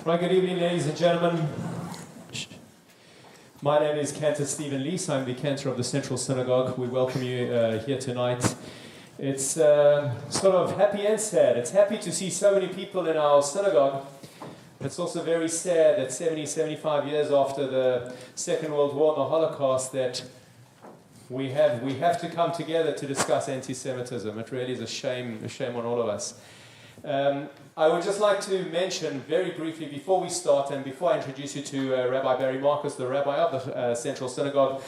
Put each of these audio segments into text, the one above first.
Right, good evening, ladies and gentlemen. My name is Cantor Stephen Lees. I'm the cantor of the Central Synagogue. We welcome you here tonight. It's sort of happy and sad. It's happy to see so many people in our synagogue. It's also very sad that 75 years after the Second World War and the Holocaust that we have to come together to discuss anti-Semitism. It really is a shame on all of us. I would just like to mention very briefly before we start and before I introduce you to Rabbi Barry Marcus, the rabbi of the Central Synagogue,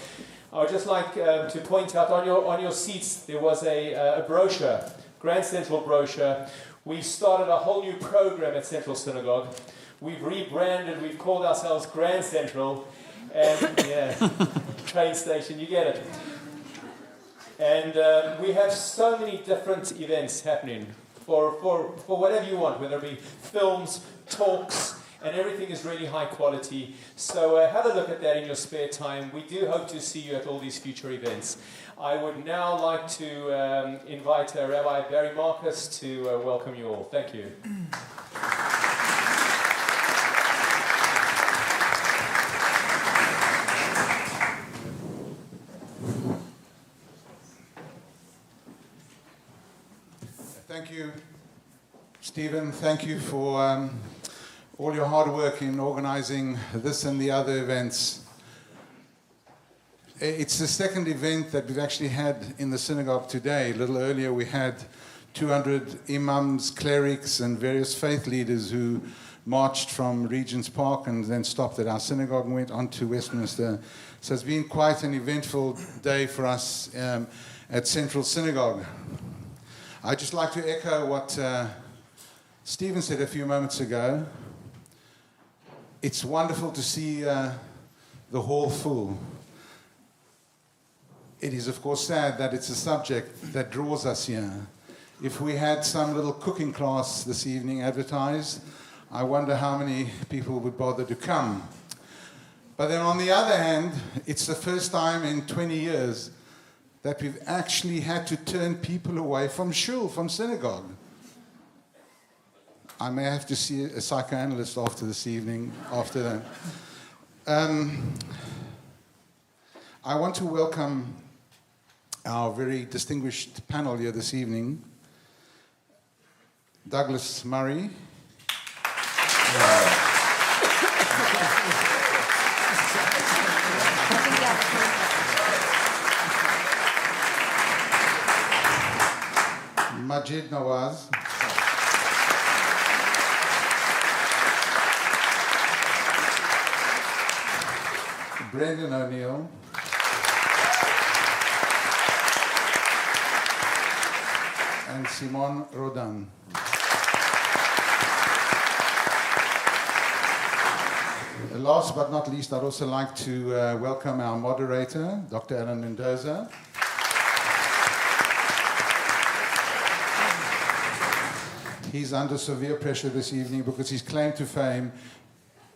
I would just like to point out on your seats there was a brochure, Grand Central brochure. We've started a whole new program at Central Synagogue. We've rebranded, we've called ourselves Grand Central, and yeah, train station, you get it. And we have so many different events happening. For whatever you want, whether it be films, talks, and everything is really high quality. So have a look at that in your spare time. We do hope to see you at all these future events. I would now like to invite Rabbi Barry Marcus to welcome you all. Thank you. Thank you, Stephen. Thank you for all your hard work in organizing this and the other events. It's the second event that we've actually had in the synagogue today. A little earlier we had 200 imams, clerics, and various faith leaders who marched from Regent's Park and then stopped at our synagogue and went on to Westminster. So it's been quite an eventful day for us at Central Synagogue. I'd just like to echo what Stephen said a few moments ago. It's wonderful to see the hall full. It is, of course, sad that it's a subject that draws us here. If we had some little cooking class this evening advertised, I wonder how many people would bother to come. But then on the other hand, it's the first time in 20 years that we've actually had to turn people away from shul, from synagogue. I may have to see a psychoanalyst after this evening, after that. I want to welcome our very distinguished panel here this evening. Douglas Murray. Majid Nawaz. Brendan O'Neill. And Simon Rodan. Last but not least, I'd also like to welcome our moderator, Dr. Alan Mendoza. He's under severe pressure this evening because his claim to fame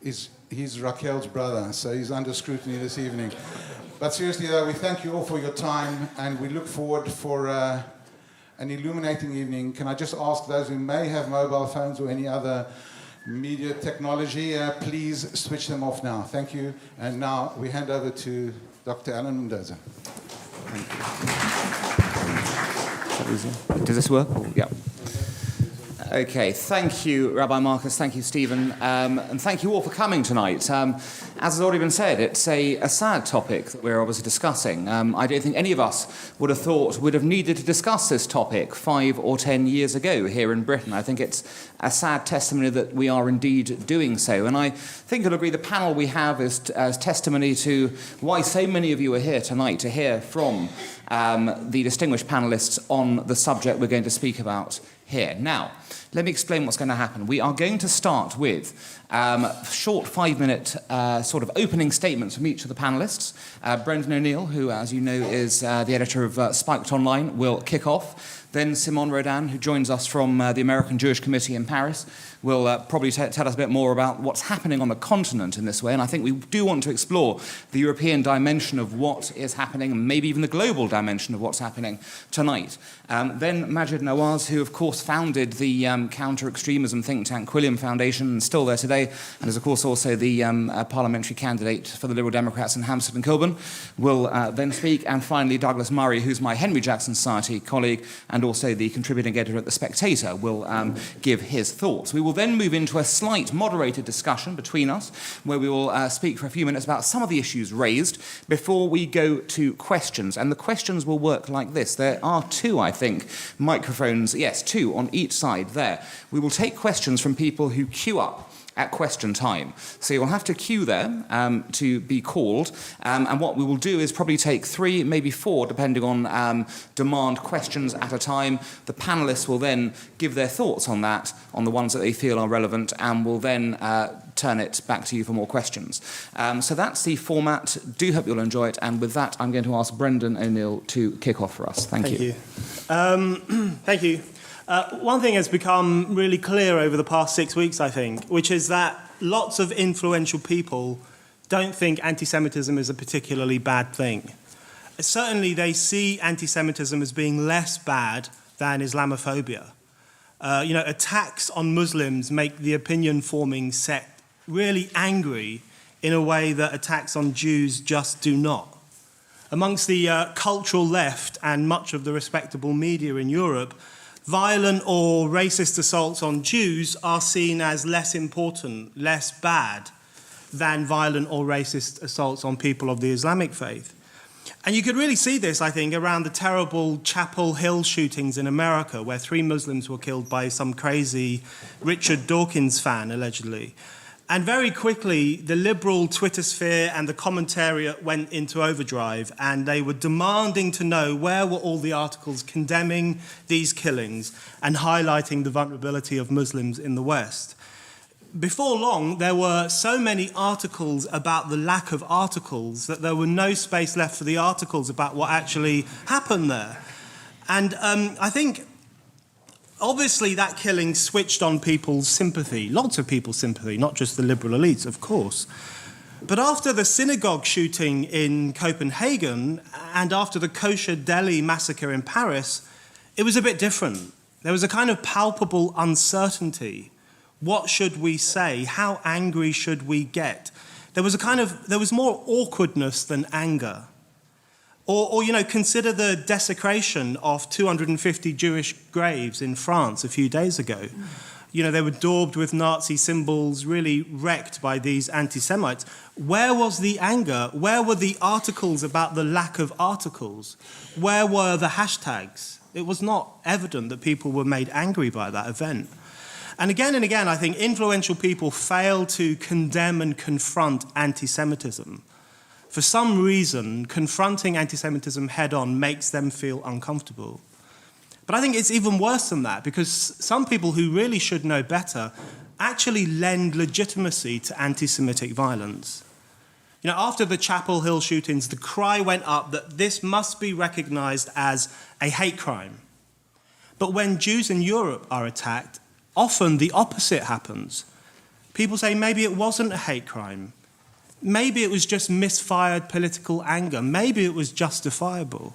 is he's Raquel's brother, so he's under scrutiny this evening. But seriously, though, we thank you all for your time, and we look forward for an illuminating evening. Can I just ask those who may have mobile phones or any other media technology, please switch them off now. Thank you. And now we hand over to Dr. Alan Mendoza. Thank you. Does this work? Yeah. Okay, thank you, Rabbi Marcus, thank you, Stephen, and thank you all for coming tonight. As has already been said, it's a sad topic that we're obviously discussing. I don't think any of us would have needed to discuss this topic 5 or 10 years ago here in Britain. I think it's a sad testimony that we are indeed doing so. And I think you'll agree the panel we have is as testimony to why so many of you are here tonight to hear from the distinguished panelists on the subject we're going to speak about here. Now, let me explain what's going to happen. We are going to start with short 5-minute sort of opening statements from each of the panelists. Brendan O'Neill, who, as you know, is the editor of Spiked Online, will kick off. Then Simon Rodan, who joins us from the American Jewish Committee in Paris, will probably tell us a bit more about what's happening on the continent in this way. And I think we do want to explore the European dimension of what is happening, and maybe even the global dimension of what's happening tonight. Then Majid Nawaz, who, of course, founded the the counter-extremism think tank Quilliam Foundation, and still there today, and is of course also the parliamentary candidate for the Liberal Democrats in Hampstead and Kilburn, will then speak. And finally, Douglas Murray, who's my Henry Jackson Society colleague and also the contributing editor at The Spectator, will give his thoughts. We will then move into a slight moderated discussion between us, where we will speak for a few minutes about some of the issues raised before we go to questions. And the questions will work like this. There are two, I think, microphones, yes, two on each side there. We will take questions from people who queue up at question time. So you'll have to queue there to be called. And what we will do is probably take 3, maybe 4, depending on demand, questions at a time. The panellists will then give their thoughts on that, on the ones that they feel are relevant, and will then turn it back to you for more questions. So that's the format. Do hope you'll enjoy it. And with that, I'm going to ask Brendan O'Neill to kick off for us. Thank you. Thank you. One thing has become really clear over the past 6 weeks, I think, which is that lots of influential people don't think anti-Semitism is a particularly bad thing. Certainly, they see anti-Semitism as being less bad than Islamophobia. Attacks on Muslims make the opinion-forming sect really angry in a way that attacks on Jews just do not. Amongst the cultural left and much of the respectable media in Europe, violent or racist assaults on Jews are seen as less important, less bad than violent or racist assaults on people of the Islamic faith. And you could really see this, I think, around the terrible Chapel Hill shootings in America, where 3 Muslims were killed by some crazy Richard Dawkins fan, allegedly. And very quickly, the liberal Twitter sphere and the commentariat went into overdrive, and they were demanding to know where were all the articles condemning these killings and highlighting the vulnerability of Muslims in the West. Before long, there were so many articles about the lack of articles that there were no space left for the articles about what actually happened there. And I think obviously, that killing switched on people's sympathy, lots of people's sympathy, not just the liberal elites, of course. But after the synagogue shooting in Copenhagen and after the kosher deli massacre in Paris, it was a bit different. There was a kind of palpable uncertainty. What should we say? How angry should we get? There was more awkwardness than anger. Or consider the desecration of 250 Jewish graves in France a few days ago. They were daubed with Nazi symbols, really wrecked by these anti-Semites. Where was the anger? Where were the articles about the lack of articles? Where were the hashtags? It was not evident that people were made angry by that event. And again, I think influential people fail to condemn and confront anti-Semitism. For some reason, confronting anti-Semitism head-on makes them feel uncomfortable. But I think it's even worse than that, because some people who really should know better actually lend legitimacy to anti-Semitic violence. After the Chapel Hill shootings, the cry went up that this must be recognized as a hate crime. But when Jews in Europe are attacked, often the opposite happens. People say maybe it wasn't a hate crime. Maybe it was just misfired political anger. Maybe it was justifiable.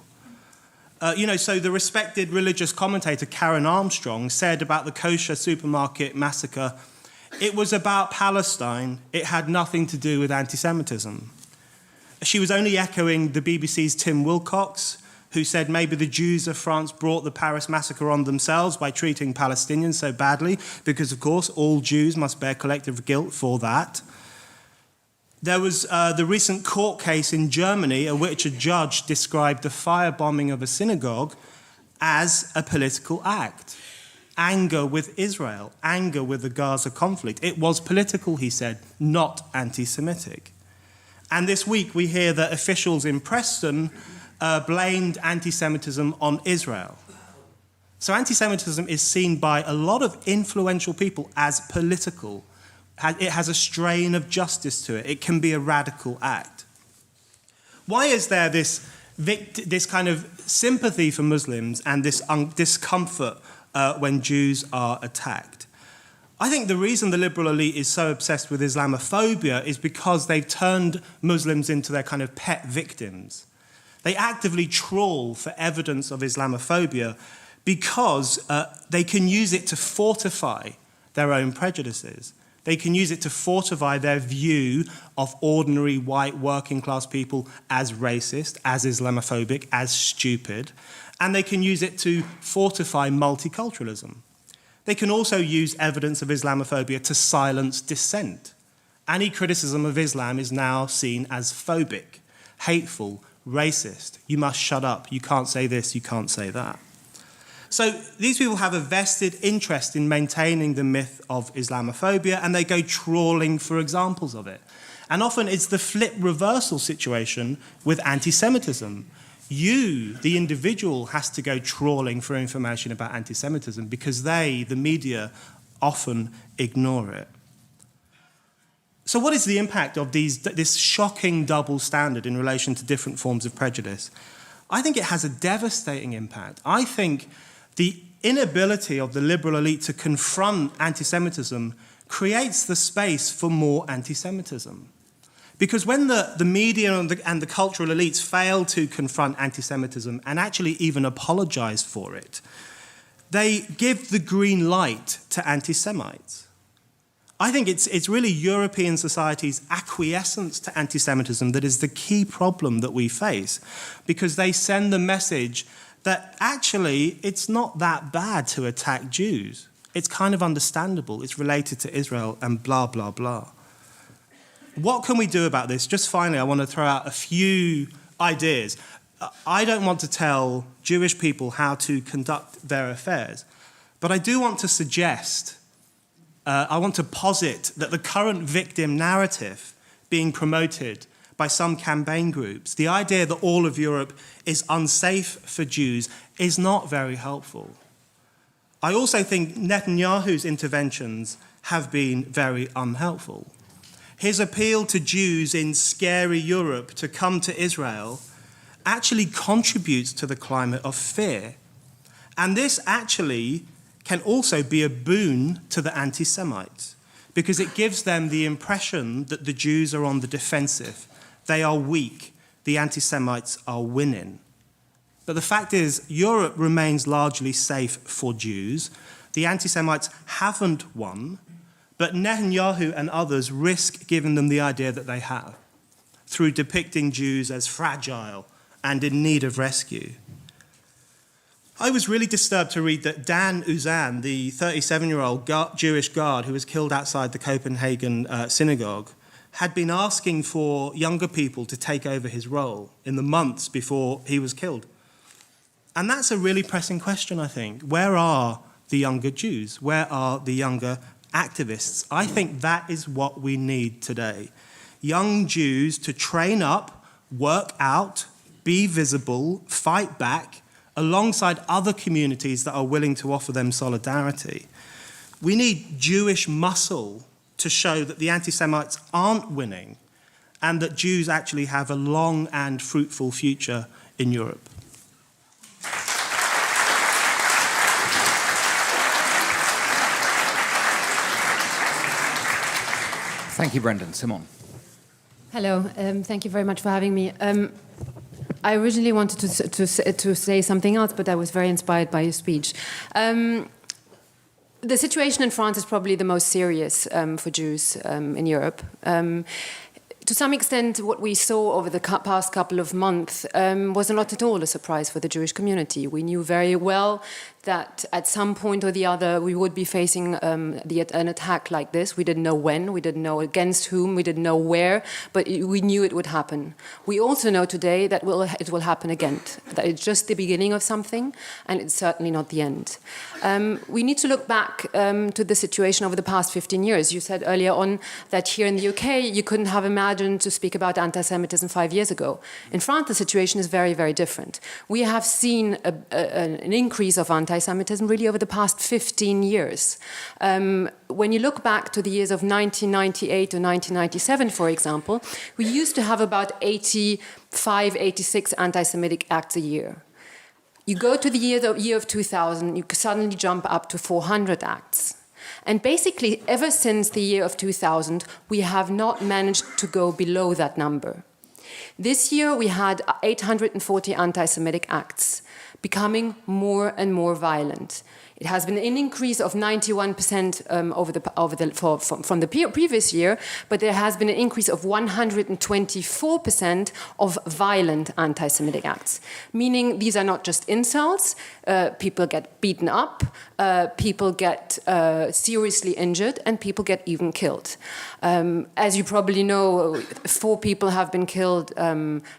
So the respected religious commentator Karen Armstrong said about the kosher supermarket massacre, it was about Palestine. It had nothing to do with anti-Semitism. She was only echoing the BBC's Tim Wilcox, who said maybe the Jews of France brought the Paris massacre on themselves by treating Palestinians so badly, because, of course, all Jews must bear collective guilt for that. There was the recent court case in Germany in which a judge described the firebombing of a synagogue as a political act. Anger with Israel, anger with the Gaza conflict. It was political, he said, not anti-Semitic. And this week we hear that officials in Preston blamed anti-Semitism on Israel. So anti-Semitism is seen by a lot of influential people as political. It has a strain of justice to it. It can be a radical act. Why is there this kind of sympathy for Muslims and this discomfort when Jews are attacked? I think the reason the liberal elite is so obsessed with Islamophobia is because they've turned Muslims into their kind of pet victims. They actively trawl for evidence of Islamophobia because they can use it to fortify their own prejudices. They can use it to fortify their view of ordinary white working class people as racist, as Islamophobic, as stupid, and they can use it to fortify multiculturalism. They can also use evidence of Islamophobia to silence dissent. Any criticism of Islam is now seen as phobic, hateful, racist. You must shut up. You can't say this, you can't say that. So these people have a vested interest in maintaining the myth of Islamophobia, and they go trawling for examples of it. And often it's the flip reversal situation with anti-Semitism. You, the individual, has to go trawling for information about anti-Semitism because they, the media, often ignore it. So what is the impact of this shocking double standard in relation to different forms of prejudice? I think it has a devastating impact. I think the inability of the liberal elite to confront anti-Semitism creates the space for more anti-Semitism. Because when the media and the cultural elites fail to confront anti-Semitism and actually even apologize for it, they give the green light to anti-Semites. I think it's really European society's acquiescence to anti-Semitism that is the key problem that we face, because they send the message that actually it's not that bad to attack Jews. It's kind of understandable. It's related to Israel and blah, blah, blah. What can we do about this? Just finally, I want to throw out a few ideas. I don't want to tell Jewish people how to conduct their affairs, but I do want to suggest, I want to posit that the current victim narrative being promoted by some campaign groups, the idea that all of Europe is unsafe for Jews, is not very helpful. I also think Netanyahu's interventions have been very unhelpful. His appeal to Jews in scary Europe to come to Israel actually contributes to the climate of fear. And this actually can also be a boon to the anti-Semites, because it gives them the impression that the Jews are on the defensive. They are weak. The anti-Semites are winning. But the fact is, Europe remains largely safe for Jews. The anti-Semites haven't won, but Netanyahu and others risk giving them the idea that they have, through depicting Jews as fragile and in need of rescue. I was really disturbed to read that Dan Uzan, the 37-year-old Jewish guard who was killed outside the Copenhagen synagogue, had been asking for younger people to take over his role in the months before he was killed. And that's a really pressing question, I think. Where are the younger Jews? Where are the younger activists? I think that is what we need today. Young Jews to train up, work out, be visible, fight back, alongside other communities that are willing to offer them solidarity. We need Jewish muscle to show that the anti-Semites aren't winning and that Jews actually have a long and fruitful future in Europe. Thank you, Brendan. Simon. Hello, thank you very much for having me. I originally wanted to say something else, but I was very inspired by your speech. The situation in France is probably the most serious for Jews in Europe. To some extent, what we saw over the past couple of months was not at all a surprise for the Jewish community. We knew very well that at some point or the other we would be facing an attack like this. We didn't know when, we didn't know against whom, we didn't know where, but we knew it would happen. We also know today that it will happen again, that it's just the beginning of something, and it's certainly not the end. We need to look back to the situation over the past 15 years. You said earlier on that here in the UK you couldn't have imagined to speak about anti-Semitism 5 years ago. In France the situation is very, very different. We have seen an increase of anti-Semitism really over the past 15 years. When you look back to the years of 1998 to 1997, for example, we used to have about 85, 86 anti-Semitic acts a year. You go to the year of 2000, you suddenly jump up to 400 acts. And basically, ever since the year of 2000, we have not managed to go below that number. This year we had 840 anti-Semitic acts, becoming more and more violent. It has been an increase of 91% from the previous year, but there has been an increase of 124% of violent anti-Semitic acts, meaning these are not just insults. People get beaten up, people get seriously injured, and people get even killed. As you probably know, 4 people have been killed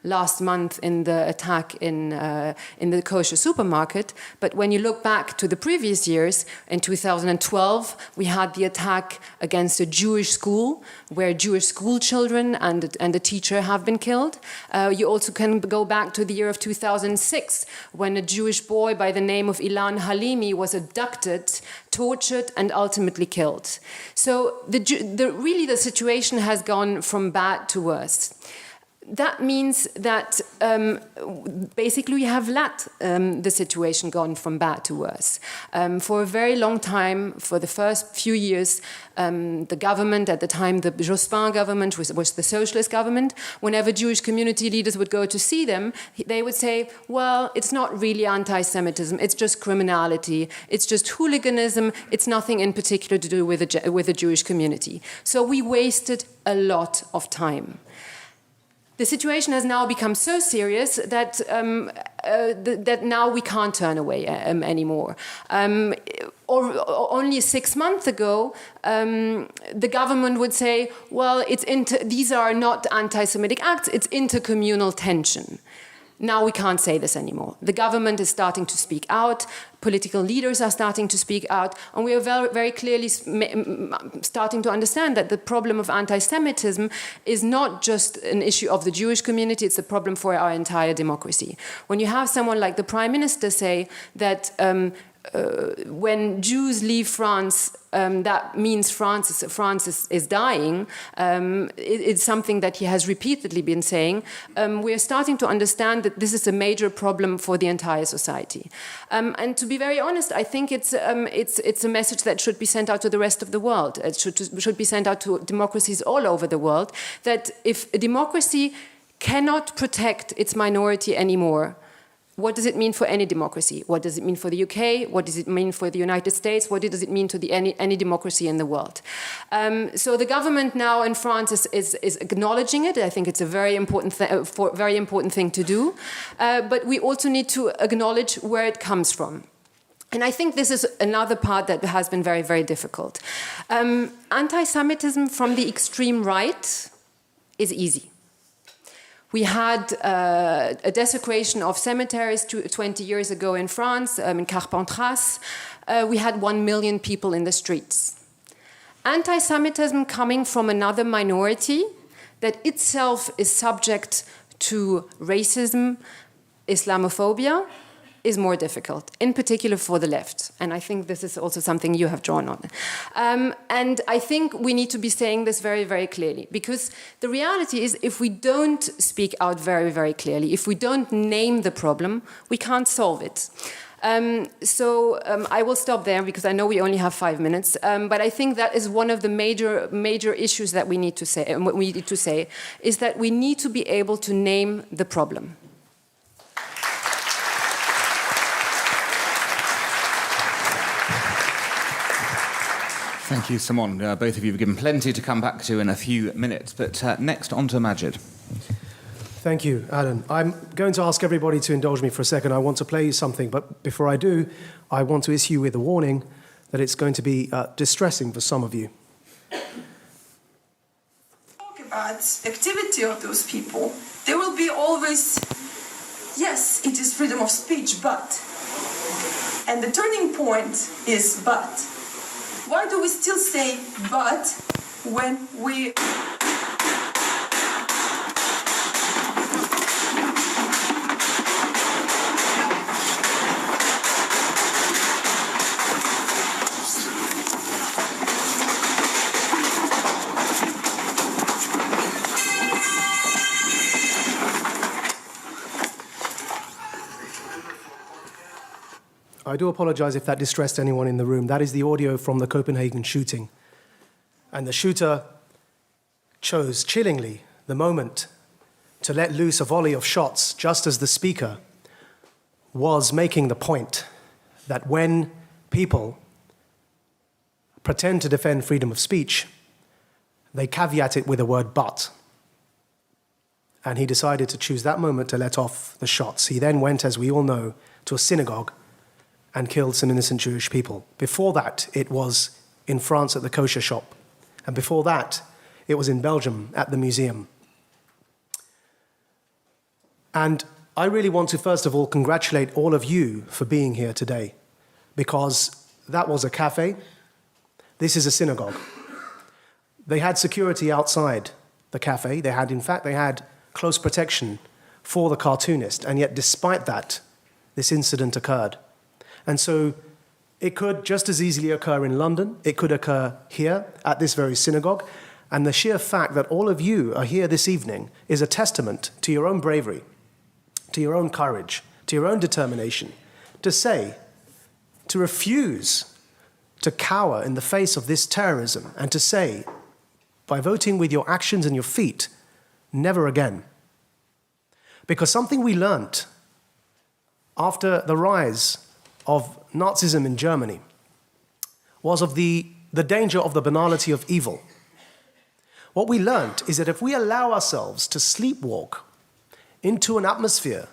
last month in the attack in the kosher supermarket. But when you look back to the previous years, in 2012, we had the attack against a Jewish school where Jewish school children and the teacher have been killed. You also can go back to the year of 2006 when a Jewish boy by the name of Ilan Halimi was abducted, tortured, and ultimately killed. So really the situation has gone from bad to worse. That means that basically we have let the situation gone from bad to worse. For a very long time, for the first few years, the government at the time, the Jospin government, was the socialist government. Whenever Jewish community leaders would go to see them, they would say, well, it's not really anti-Semitism, it's just criminality, it's just hooliganism, it's nothing in particular to do with the Jewish community. So we wasted a lot of time. The situation has now become so serious that that now we can't turn away anymore. Only 6 months ago, the government would say, well, these are not anti-Semitic acts, it's intercommunal tension. Now we can't say this anymore. The government is starting to speak out, political leaders are starting to speak out, and we are very, very clearly starting to understand that the problem of anti-Semitism is not just an issue of the Jewish community, it's a problem for our entire democracy. When you have someone like the Prime Minister say that when Jews leave France, that means France is dying. It's something that he has repeatedly been saying. We're starting to understand that this is a major problem for the entire society. And to be very honest, I think it's a message that should be sent out to the rest of the world. It should be sent out to democracies all over the world, that if a democracy cannot protect its minority anymore, what does it mean for any democracy? What does it mean for the UK? What does it mean for the United States? What does it mean to any democracy in the world? So the government now in France is acknowledging it. I think it's a very important thing to do. But we also need to acknowledge where it comes from. And I think this is another part that has been very, very difficult. Anti-Semitism from the extreme right is easy. We had a desecration of cemeteries 20 years ago in France, in Carpentras. We had 1 million people in the streets. Anti-Semitism coming from another minority that itself is subject to racism, Islamophobia, is more difficult, in particular for the left. And I think this is also something you have drawn on. And I think we need to be saying this very, very clearly, because the reality is if we don't speak out very, very clearly, if we don't name the problem, we can't solve it. I will stop there because I know we only have 5 minutes. But I think that is one of the major issues that we need to say. And what we need to say is that we need to be able to name the problem. Thank you, Simon. Both of you have given plenty to come back to in a few minutes. But next, on to Majid. Thank you, Alan. I'm going to ask everybody to indulge me for a second. I want to play you something, but before I do, I want to issue with a warning that it's going to be distressing for some of you. Talk about the activity of those people. There will be always, yes, it is freedom of speech, but. And the turning point is but. Why do we still say but when we... I do apologize if that distressed anyone in the room. That is the audio from the Copenhagen shooting. And the shooter chose, chillingly, the moment to let loose a volley of shots just as the speaker was making the point that when people pretend to defend freedom of speech, they caveat it with the word but. And he decided to choose that moment to let off the shots. He then went, as we all know, to a synagogue and killed some innocent Jewish people. Before that, it was in France at the kosher shop. And before that, it was in Belgium at the museum. And I really want to, first of all, congratulate all of you for being here today, because that was a cafe. This is a synagogue. They had security outside the cafe. They had close protection for the cartoonist. And yet, despite that, this incident occurred. And so it could just as easily occur in London. It could occur here at this very synagogue. And the sheer fact that all of you are here this evening is a testament to your own bravery, to your own courage, to your own determination, to refuse to cower in the face of this terrorism, and to say, by voting with your actions and your feet, never again. Because something we learnt after the rise of Nazism in Germany was of the danger of the banality of evil. What we learnt is that if we allow ourselves to sleepwalk into an atmosphere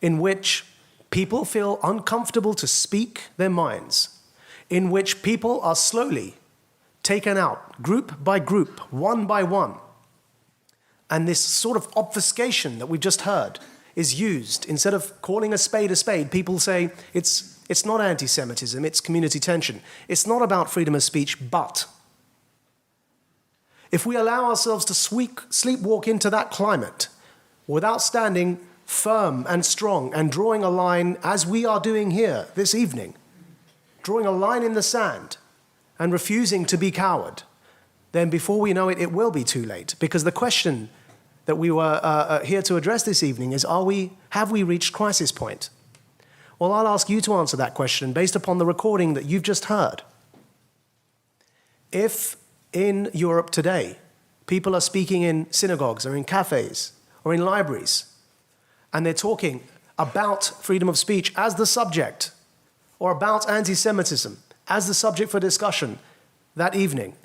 in which people feel uncomfortable to speak their minds, in which people are slowly taken out, group by group, one by one, and this sort of obfuscation that we've just heard is used. Instead of calling a spade, people say it's not anti-Semitism, it's community tension. It's not about freedom of speech, but if we allow ourselves to sleepwalk into that climate without standing firm and strong and drawing a line, as we are doing here this evening, drawing a line in the sand and refusing to be coward, then before we know it, it will be too late. Because the question that we were here to address this evening is, have we reached crisis point? Well, I'll ask you to answer that question based upon the recording that you've just heard. If in Europe today, people are speaking in synagogues or in cafes or in libraries, and they're talking about freedom of speech as the subject, or about anti-Semitism as the subject for discussion that evening,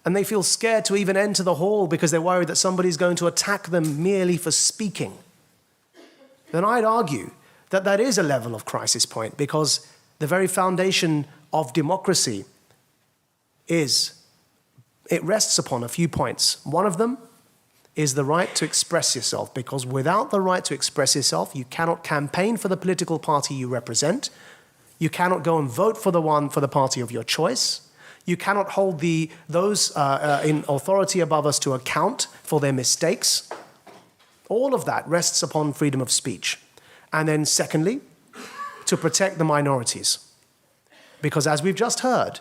and they feel scared to even enter the hall because they're worried that somebody's going to attack them merely for speaking, then I'd argue that that is a level of crisis point, because the very foundation of democracy it rests upon a few points. One of them is the right to express yourself, because without the right to express yourself, you cannot campaign for the political party you represent. You cannot go and vote for the party of your choice. You cannot hold those in authority above us to account for their mistakes. All of that rests upon freedom of speech. And then secondly, to protect the minorities. Because as we've just heard,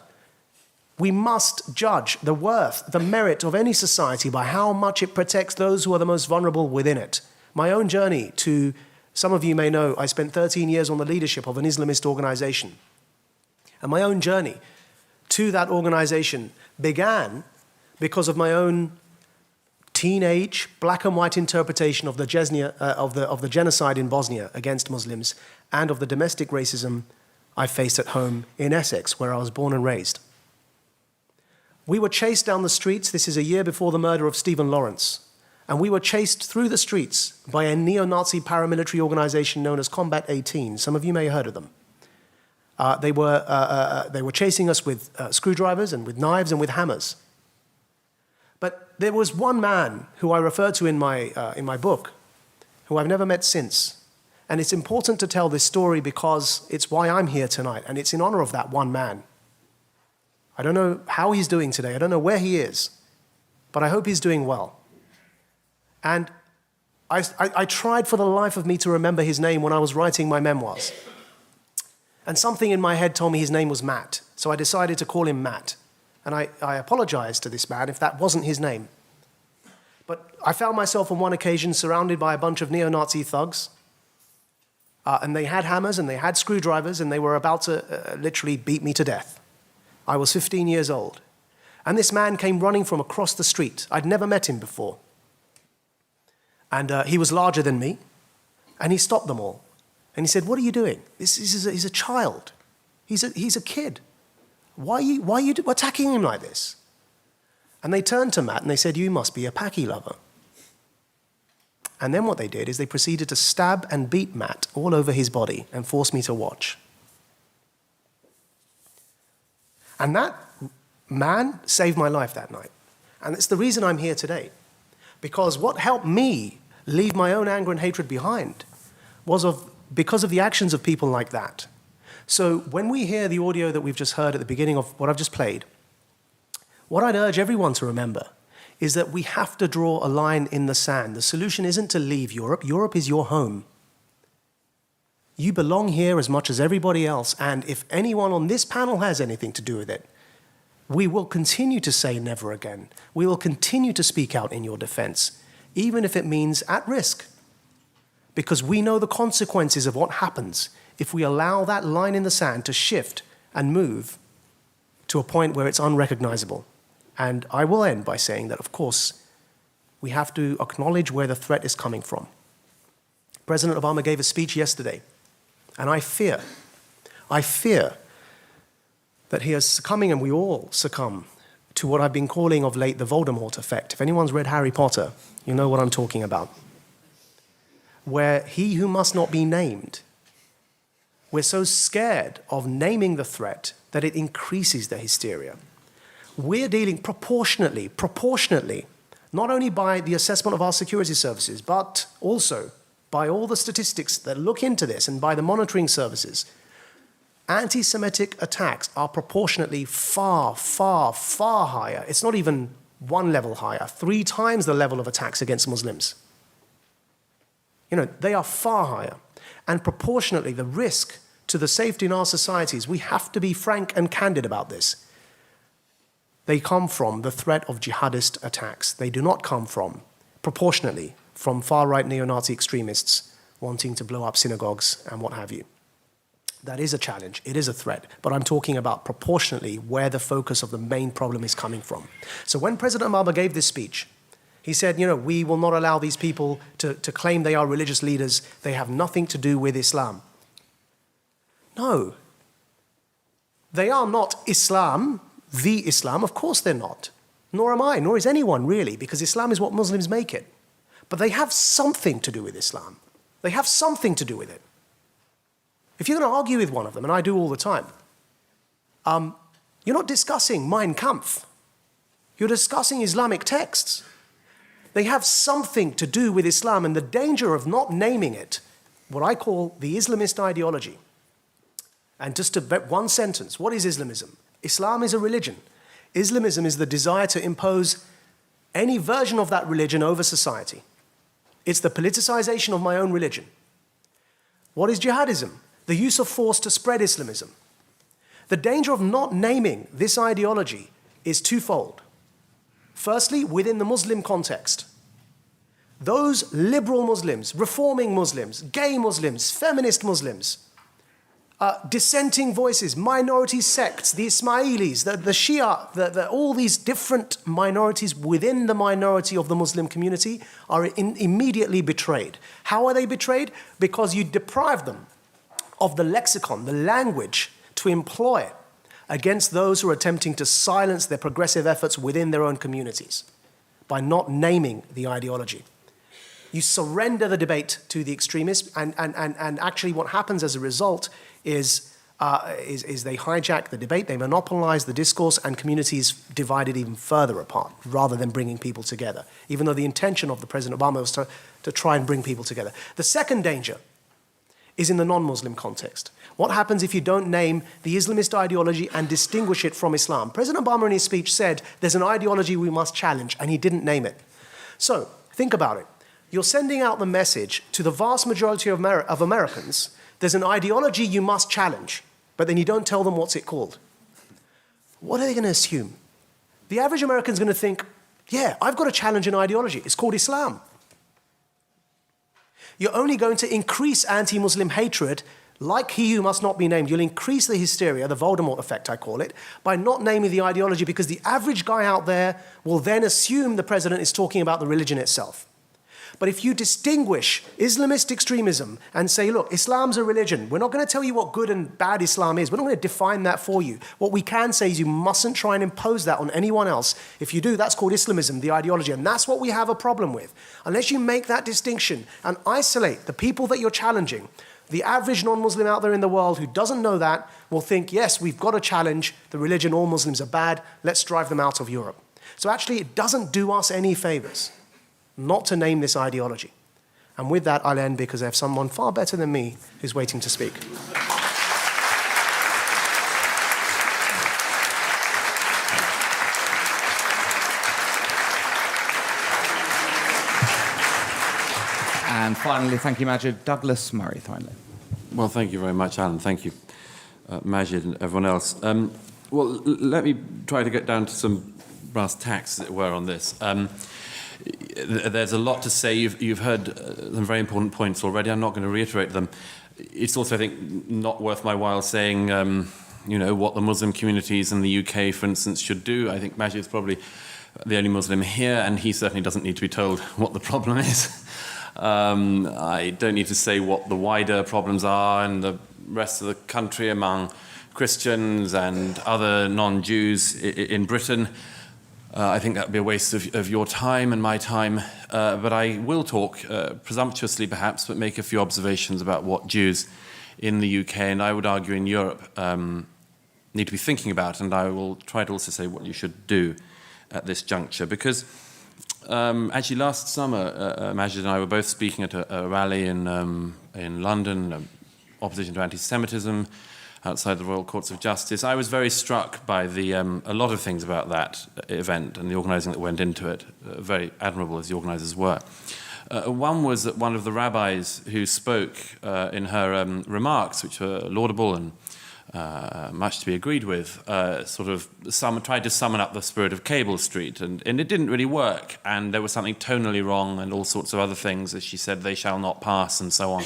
we must judge the worth, the merit of any society by how much it protects those who are the most vulnerable within it. My own journey to, some of you may know, I spent 13 years on the leadership of an Islamist organization. And my own journey to that organization began because of my own teenage black and white interpretation of the genocide in Bosnia against Muslims, and of the domestic racism I faced at home in Essex, where I was born and raised. We were chased down the streets. This is a year before the murder of Stephen Lawrence. And we were chased through the streets by a neo-Nazi paramilitary organization known as Combat 18. Some of you may have heard of them. They were chasing us with screwdrivers and with knives and with hammers. But there was one man who I refer to in my book, who I've never met since. And it's important to tell this story because it's why I'm here tonight, and it's in honor of that one man. I don't know how he's doing today. I don't know where he is, but I hope he's doing well. And I tried for the life of me to remember his name when I was writing my memoirs. And something in my head told me his name was Matt, so I decided to call him Matt. And I apologized to this man if that wasn't his name. But I found myself on one occasion surrounded by a bunch of neo-Nazi thugs, and they had hammers and they had screwdrivers, and they were about to literally beat me to death. I was 15 years old. And this man came running from across the street. I'd never met him before. And he was larger than me, and he stopped them all. And he said, "What are you doing? He's a child. He's a kid. Why are you attacking him like this?" And they turned to Matt and they said, "You must be a Paki lover." And then what they did is they proceeded to stab and beat Matt all over his body and force me to watch. And that man saved my life that night. And it's the reason I'm here today. Because what helped me leave my own anger and hatred behind was because of the actions of people like that. So when we hear the audio that we've just heard at the beginning of what I've just played, what I'd urge everyone to remember is that we have to draw a line in the sand. The solution isn't to leave Europe. Europe is your home. You belong here as much as everybody else, and if anyone on this panel has anything to do with it, we will continue to say never again. We will continue to speak out in your defense, even if it means at risk, because we know the consequences of what happens if we allow that line in the sand to shift and move to a point where it's unrecognizable. And I will end by saying that, of course, we have to acknowledge where the threat is coming from. President Obama gave a speech yesterday, and I fear that he is succumbing, and we all succumb, to what I've been calling of late the Voldemort effect. If anyone's read Harry Potter, you know what I'm talking about. Where he who must not be named, we're so scared of naming the threat that it increases the hysteria. We're dealing proportionately, not only by the assessment of our security services, but also by all the statistics that look into this and by the monitoring services. Anti-Semitic attacks are proportionately far, far, far higher. It's not even one level higher, 3 times the level of attacks against Muslims. They are far higher. And proportionately, the risk to the safety in our societies, we have to be frank and candid about this. They come from the threat of jihadist attacks. They do not come proportionately, from far-right neo-Nazi extremists wanting to blow up synagogues and what have you. That is a challenge. It is a threat. But I'm talking about proportionately where the focus of the main problem is coming from. So when President Obama gave this speech, he said, we will not allow these people to claim they are religious leaders. They have nothing to do with Islam. No. They are not Islam, the Islam. Of course they're not. Nor am I, nor is anyone really, because Islam is what Muslims make it. But they have something to do with Islam. They have something to do with it. If you're going to argue with one of them, and I do all the time, you're not discussing Mein Kampf. You're discussing Islamic texts. They have something to do with Islam, and the danger of not naming it, what I call the Islamist ideology. And just one sentence, what is Islamism? Islam is a religion. Islamism is the desire to impose any version of that religion over society. It's the politicization of my own religion. What is jihadism? The use of force to spread Islamism. The danger of not naming this ideology is twofold. Firstly, within the Muslim context. Those liberal Muslims, reforming Muslims, gay Muslims, feminist Muslims, dissenting voices, minority sects, the Ismailis, the Shia, all these different minorities within the minority of the Muslim community are immediately betrayed. How are they betrayed? Because you deprive them of the lexicon, the language to employ against those who are attempting to silence their progressive efforts within their own communities by not naming the ideology. You surrender the debate to the extremists, and actually what happens as a result is they hijack the debate, they monopolize the discourse, and communities divided even further apart, rather than bringing people together, even though the intention of the President Obama was to try and bring people together. The second danger is in the non-Muslim context. What happens if you don't name the Islamist ideology and distinguish it from Islam? President Obama in his speech said there's an ideology we must challenge, and he didn't name it. So, think about it. You're sending out the message to the vast majority of Americans, there's an ideology you must challenge, but then you don't tell them what's it called. What are they going to assume? The average American is going to think, yeah, I've got to challenge an ideology. It's called Islam. You're only going to increase anti-Muslim hatred, like he who must not be named. You'll increase the hysteria, the Voldemort effect, I call it, by not naming the ideology, because the average guy out there will then assume the president is talking about the religion itself. But if you distinguish Islamist extremism and say, look, Islam's a religion, we're not going to tell you what good and bad Islam is. We're not going to define that for you. What we can say is you mustn't try and impose that on anyone else. If you do, that's called Islamism, the ideology. And that's what we have a problem with. Unless you make that distinction and isolate the people that you're challenging, the average non-Muslim out there in the world who doesn't know that will think, yes, we've got to challenge the religion, all Muslims are bad, let's drive them out of Europe. So actually, it doesn't do us any favors not to name this ideology. And with that, I'll end because I have someone far better than me who's waiting to speak. And finally, thank you, Majid. Douglas Murray, finally. Well, thank you very much, Alan. Thank you, Majid and everyone else. Let me try to get down to some brass tacks, as it were, on this. There's a lot to say. You've heard some very important points already. I'm not going to reiterate them. It's also, I think, not worth my while saying, what the Muslim communities in the UK, for instance, should do. I think Majid is probably the only Muslim here, and he certainly doesn't need to be told what the problem is. I don't need to say what the wider problems are in the rest of the country among Christians and other non-Jews in Britain. I think that would be a waste of your time and my time. But I will talk, presumptuously perhaps, but make a few observations about what Jews in the UK, and I would argue in Europe, need to be thinking about. And I will try to also say what you should do at this juncture. Because actually, last summer, Majid and I were both speaking at a rally in London, opposition to anti-Semitism, outside the Royal Courts of Justice. I was very struck by a lot of things about that event and the organising that went into it, very admirable as the organisers were. One was that one of the rabbis who spoke in her remarks, which were laudable and much to be agreed with, tried to summon up the spirit of Cable Street, and it didn't really work, and there was something tonally wrong and all sorts of other things, as she said, they shall not pass, and so on.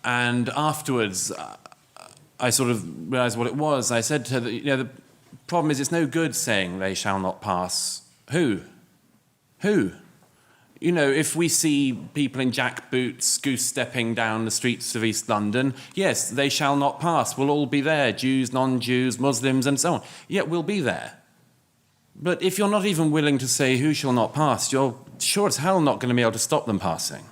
And afterwards, I sort of realised what it was. I said to her that, the problem is it's no good saying they shall not pass. Who? If we see people in jackboots goose-stepping down the streets of East London, yes, they shall not pass. We'll all be there, Jews, non-Jews, Muslims, and so on. Yeah, we'll be there. But if you're not even willing to say who shall not pass, you're sure as hell not going to be able to stop them passing.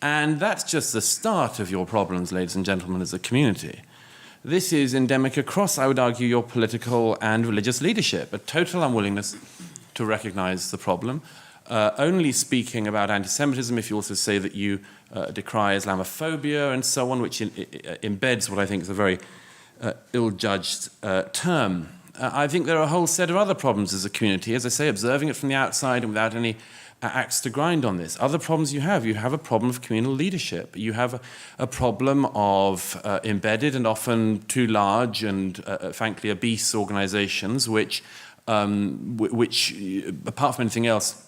And that's just the start of your problems, ladies and gentlemen, as a community. This is endemic across, I would argue, your political and religious leadership, a total unwillingness to recognise the problem. Only speaking about anti-Semitism if you also say that you decry Islamophobia and so on, which embeds what I think is a very ill-judged term. I think there are a whole set of other problems as a community, as I say, observing it from the outside and without any axe to grind on this. Other problems you have a problem of communal leadership. You have a problem of embedded and often too large and frankly obese organizations which apart from anything else,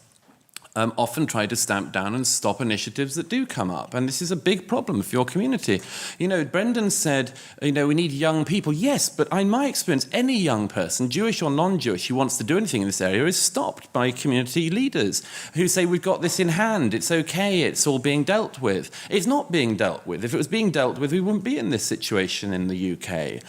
often try to stamp down and stop initiatives that do come up. And this is a big problem for your community. Brendan said, we need young people. Yes, but in my experience, any young person, Jewish or non-Jewish, who wants to do anything in this area is stopped by community leaders who say, we've got this in hand, it's okay, it's all being dealt with. It's not being dealt with. If it was being dealt with, we wouldn't be in this situation in the UK.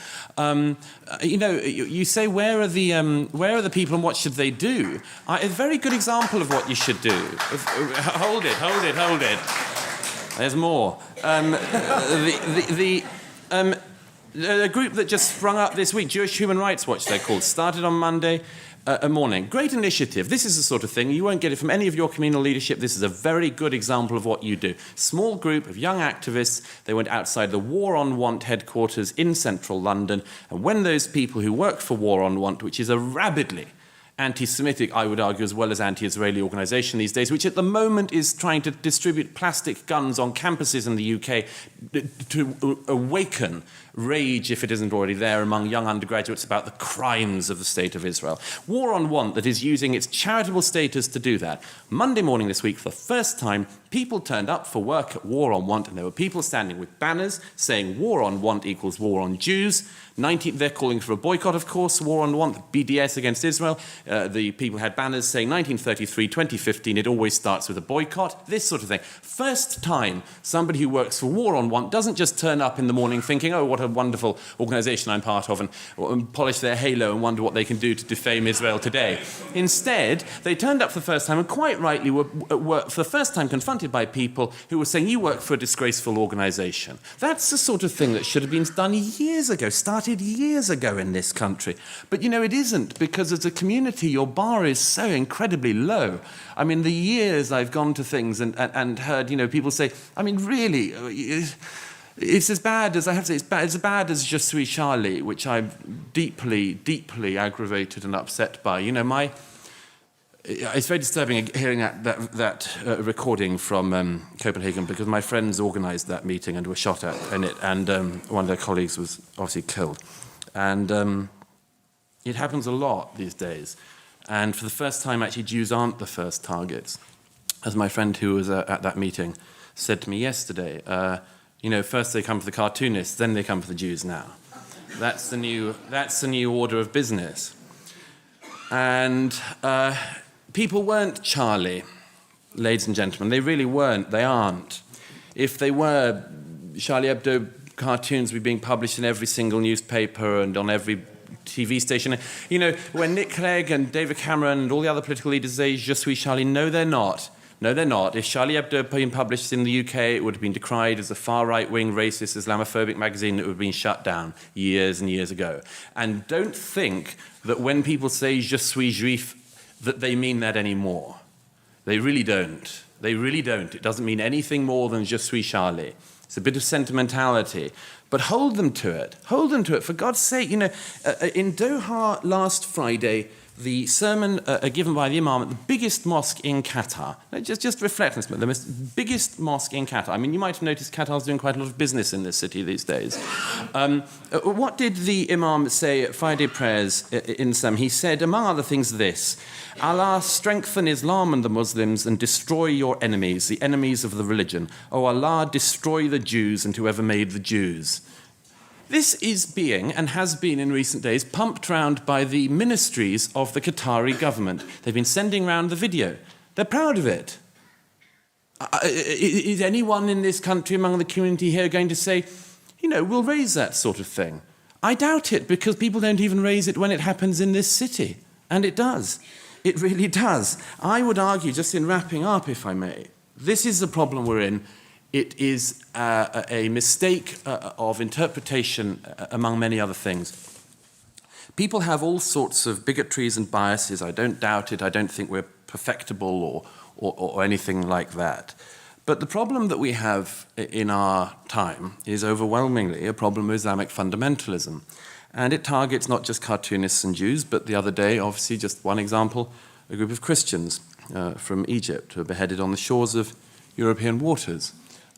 You say, where are the people and what should they do? A very good example of what you should do. Hold it. There's more. A group that just sprung up this week, Jewish Human Rights Watch, they're called, started on Monday morning. Great initiative. This is the sort of thing, you won't get it from any of your communal leadership. This is a very good example of what you do. Small group of young activists, they went outside the War on Want headquarters in central London, and when those people who work for War on Want, which is a rabidly anti-Semitic, I would argue, as well as anti-Israeli organisation these days, which at the moment is trying to distribute plastic guns on campuses in the UK to awaken rage, if it isn't already there, among young undergraduates about the crimes of the State of Israel. War on Want that is using its charitable status to do that. Monday morning this week, for the first time, people turned up for work at War on Want, and there were people standing with banners saying War on Want equals war on Jews. They're calling for a boycott, of course, War on Want, BDS against Israel. The people had banners saying 1933, 2015, it always starts with a boycott, this sort of thing. First time somebody who works for War on Want doesn't just turn up in the morning thinking, oh, what a wonderful organisation I'm part of, and polish their halo and wonder what they can do to defame Israel today. Instead, they turned up for the first time and quite rightly were for the first time confronted by people who were saying, you work for a disgraceful organisation. That's the sort of thing that should have been done years ago, started years ago in this country. But, you know, it isn't, because as a community, your bar is so incredibly low. I mean, the years I've gone to things and heard, you know, people say, I mean, really, it's as bad as, I have to say, it's as bad as Je suis Charlie, which I'm deeply, deeply aggravated and upset by. You know, it's very disturbing hearing that recording from Copenhagen, because my friends organised that meeting and were shot at in it, and one of their colleagues was obviously killed. And it happens a lot these days. And for the first time, actually, Jews aren't the first targets. As my friend who was at that meeting said to me yesterday, you know, first they come for the cartoonists, then they come for the Jews now. That's the new order of business. And people weren't Charlie, ladies and gentlemen. They really weren't. They aren't. If they were, Charlie Hebdo cartoons would be being published in every single newspaper and on every TV station. You know, when Nick Clegg and David Cameron and all the other political leaders say, Je suis Charlie, no, they're not. No, they're not. If Charlie Hebdo had been published in the UK, it would have been decried as a far-right-wing, racist, Islamophobic magazine that would have been shut down years and years ago. And don't think that when people say Je suis juif, that they mean that anymore. They really don't. They really don't. It doesn't mean anything more than Je suis Charlie. It's a bit of sentimentality. But hold them to it. Hold them to it. For God's sake, you know, in Doha last Friday, the sermon given by the Imam at the biggest mosque in Qatar. Just reflect on this, the biggest mosque in Qatar. I mean, you might have noticed Qatar's doing quite a lot of business in this city these days. What did the Imam say at Friday prayers in some? He said, among other things, this: Allah, strengthen Islam and the Muslims and destroy your enemies, the enemies of the religion. Oh Allah, destroy the Jews and whoever made the Jews. This is being, and has been in recent days, pumped round by the ministries of the Qatari government. They've been sending round the video. They're proud of it. Is anyone in this country among the community here going to say, you know, we'll raise that sort of thing? I doubt it, because people don't even raise it when it happens in this city. And it does. It really does. I would argue, just in wrapping up, if I may, this is the problem we're in. It is a mistake of interpretation, among many other things. People have all sorts of bigotries and biases. I don't doubt it. I don't think we're perfectible or anything like that. But the problem that we have in our time is overwhelmingly a problem of Islamic fundamentalism. And it targets not just cartoonists and Jews, but the other day, obviously, just one example, a group of Christians from Egypt who were beheaded on the shores of European waters.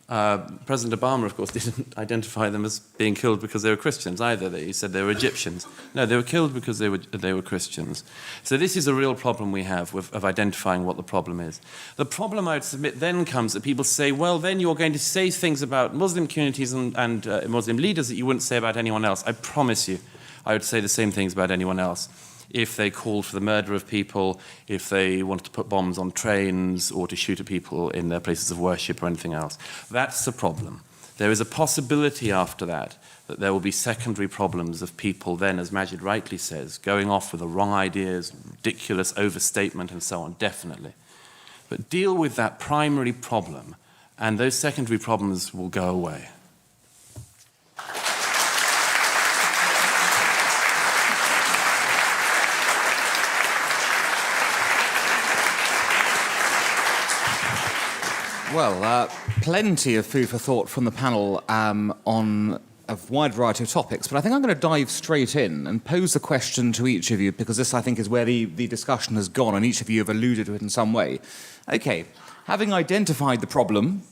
President Obama, of course, didn't identify them as being killed because they were Christians either. He said they were Egyptians. No, they were killed because they were Christians. So this is a real problem we have of identifying what the problem is. The problem, I would submit, then comes that people say, well, then you're going to say things about Muslim communities and Muslim leaders that you wouldn't say about anyone else. I promise you, I would say the same things about anyone else. If they called for the murder of people, if they wanted to put bombs on trains or to shoot at people in their places of worship or anything else. That's the problem. There is a possibility after that there will be secondary problems of people then, as Majid rightly says, going off with the wrong ideas, ridiculous overstatement and so on, definitely. But deal with that primary problem and those secondary problems will go away. Well, plenty of food for thought from the panel on a wide variety of topics, but I think I'm going to dive straight in and pose a question to each of you, because this, I think, is where the discussion has gone, and each of you have alluded to it in some way. Okay, having identified the problem,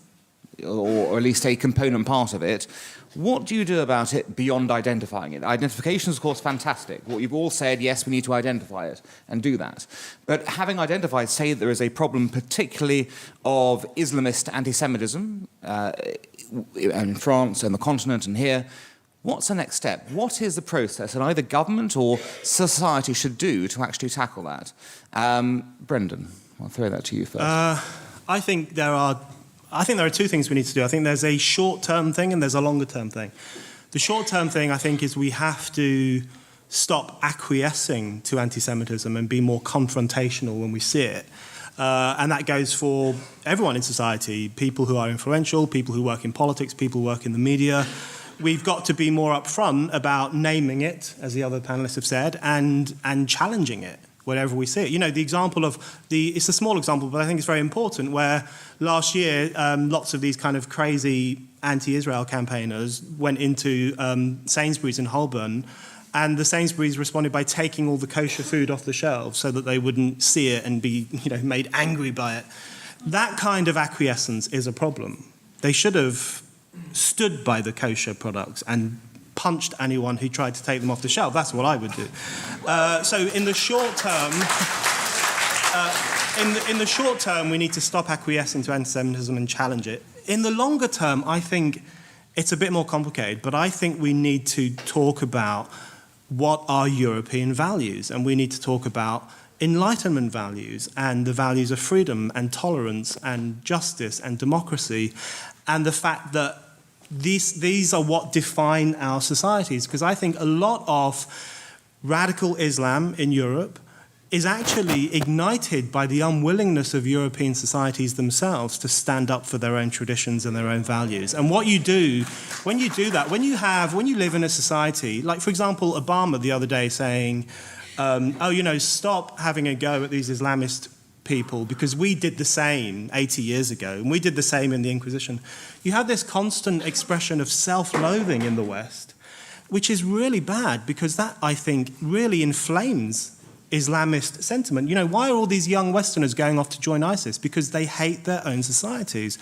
or at least a component part of it. What do you do about it beyond identifying it? Identification is, of course, fantastic. What you've all said, yes, we need to identify it and do that. But having identified, say, there is a problem particularly of Islamist anti-Semitism in France and the continent and here, what's the next step? What is the process that either government or society should do to actually tackle that? Brendan, I'll throw that to you first. I think there are two things we need to do. I think there's a short-term thing and there's a longer-term thing. The short-term thing, I think, is we have to stop acquiescing to anti-Semitism and be more confrontational when we see it. And that goes for everyone in society, people who are influential, people who work in politics, people who work in the media. We've got to be more upfront about naming it, as the other panelists have said, and challenging it wherever we see it. You know, the example of it's a small example, but I think it's very important, where last year lots of these kind of crazy anti-Israel campaigners went into Sainsbury's in Holborn, and the Sainsbury's responded by taking all the kosher food off the shelves so that they wouldn't see it and be, made angry by it. That kind of acquiescence is a problem. They should have stood by the kosher products and punched anyone who tried to take them off the shelf. That's what I would do. So in the short term, in the short term, we need to stop acquiescing to anti-Semitism and challenge it. In the longer term, I think it's a bit more complicated, but I think we need to talk about what are European values, and we need to talk about Enlightenment values and the values of freedom and tolerance and justice and democracy, and the fact that these are what define our societies. Because I think a lot of radical Islam in Europe is actually ignited by the unwillingness of European societies themselves to stand up for their own traditions and their own values. And what you do, when you do that, when you live in a society, like, for example, Obama the other day saying, stop having a go at these Islamist people because we did the same 80 years ago, and we did the same in the Inquisition. You have this constant expression of self-loathing in the West, which is really bad, because that, I think, really inflames Islamist sentiment. Why are all these young Westerners going off to join ISIS? Because they hate their own societies.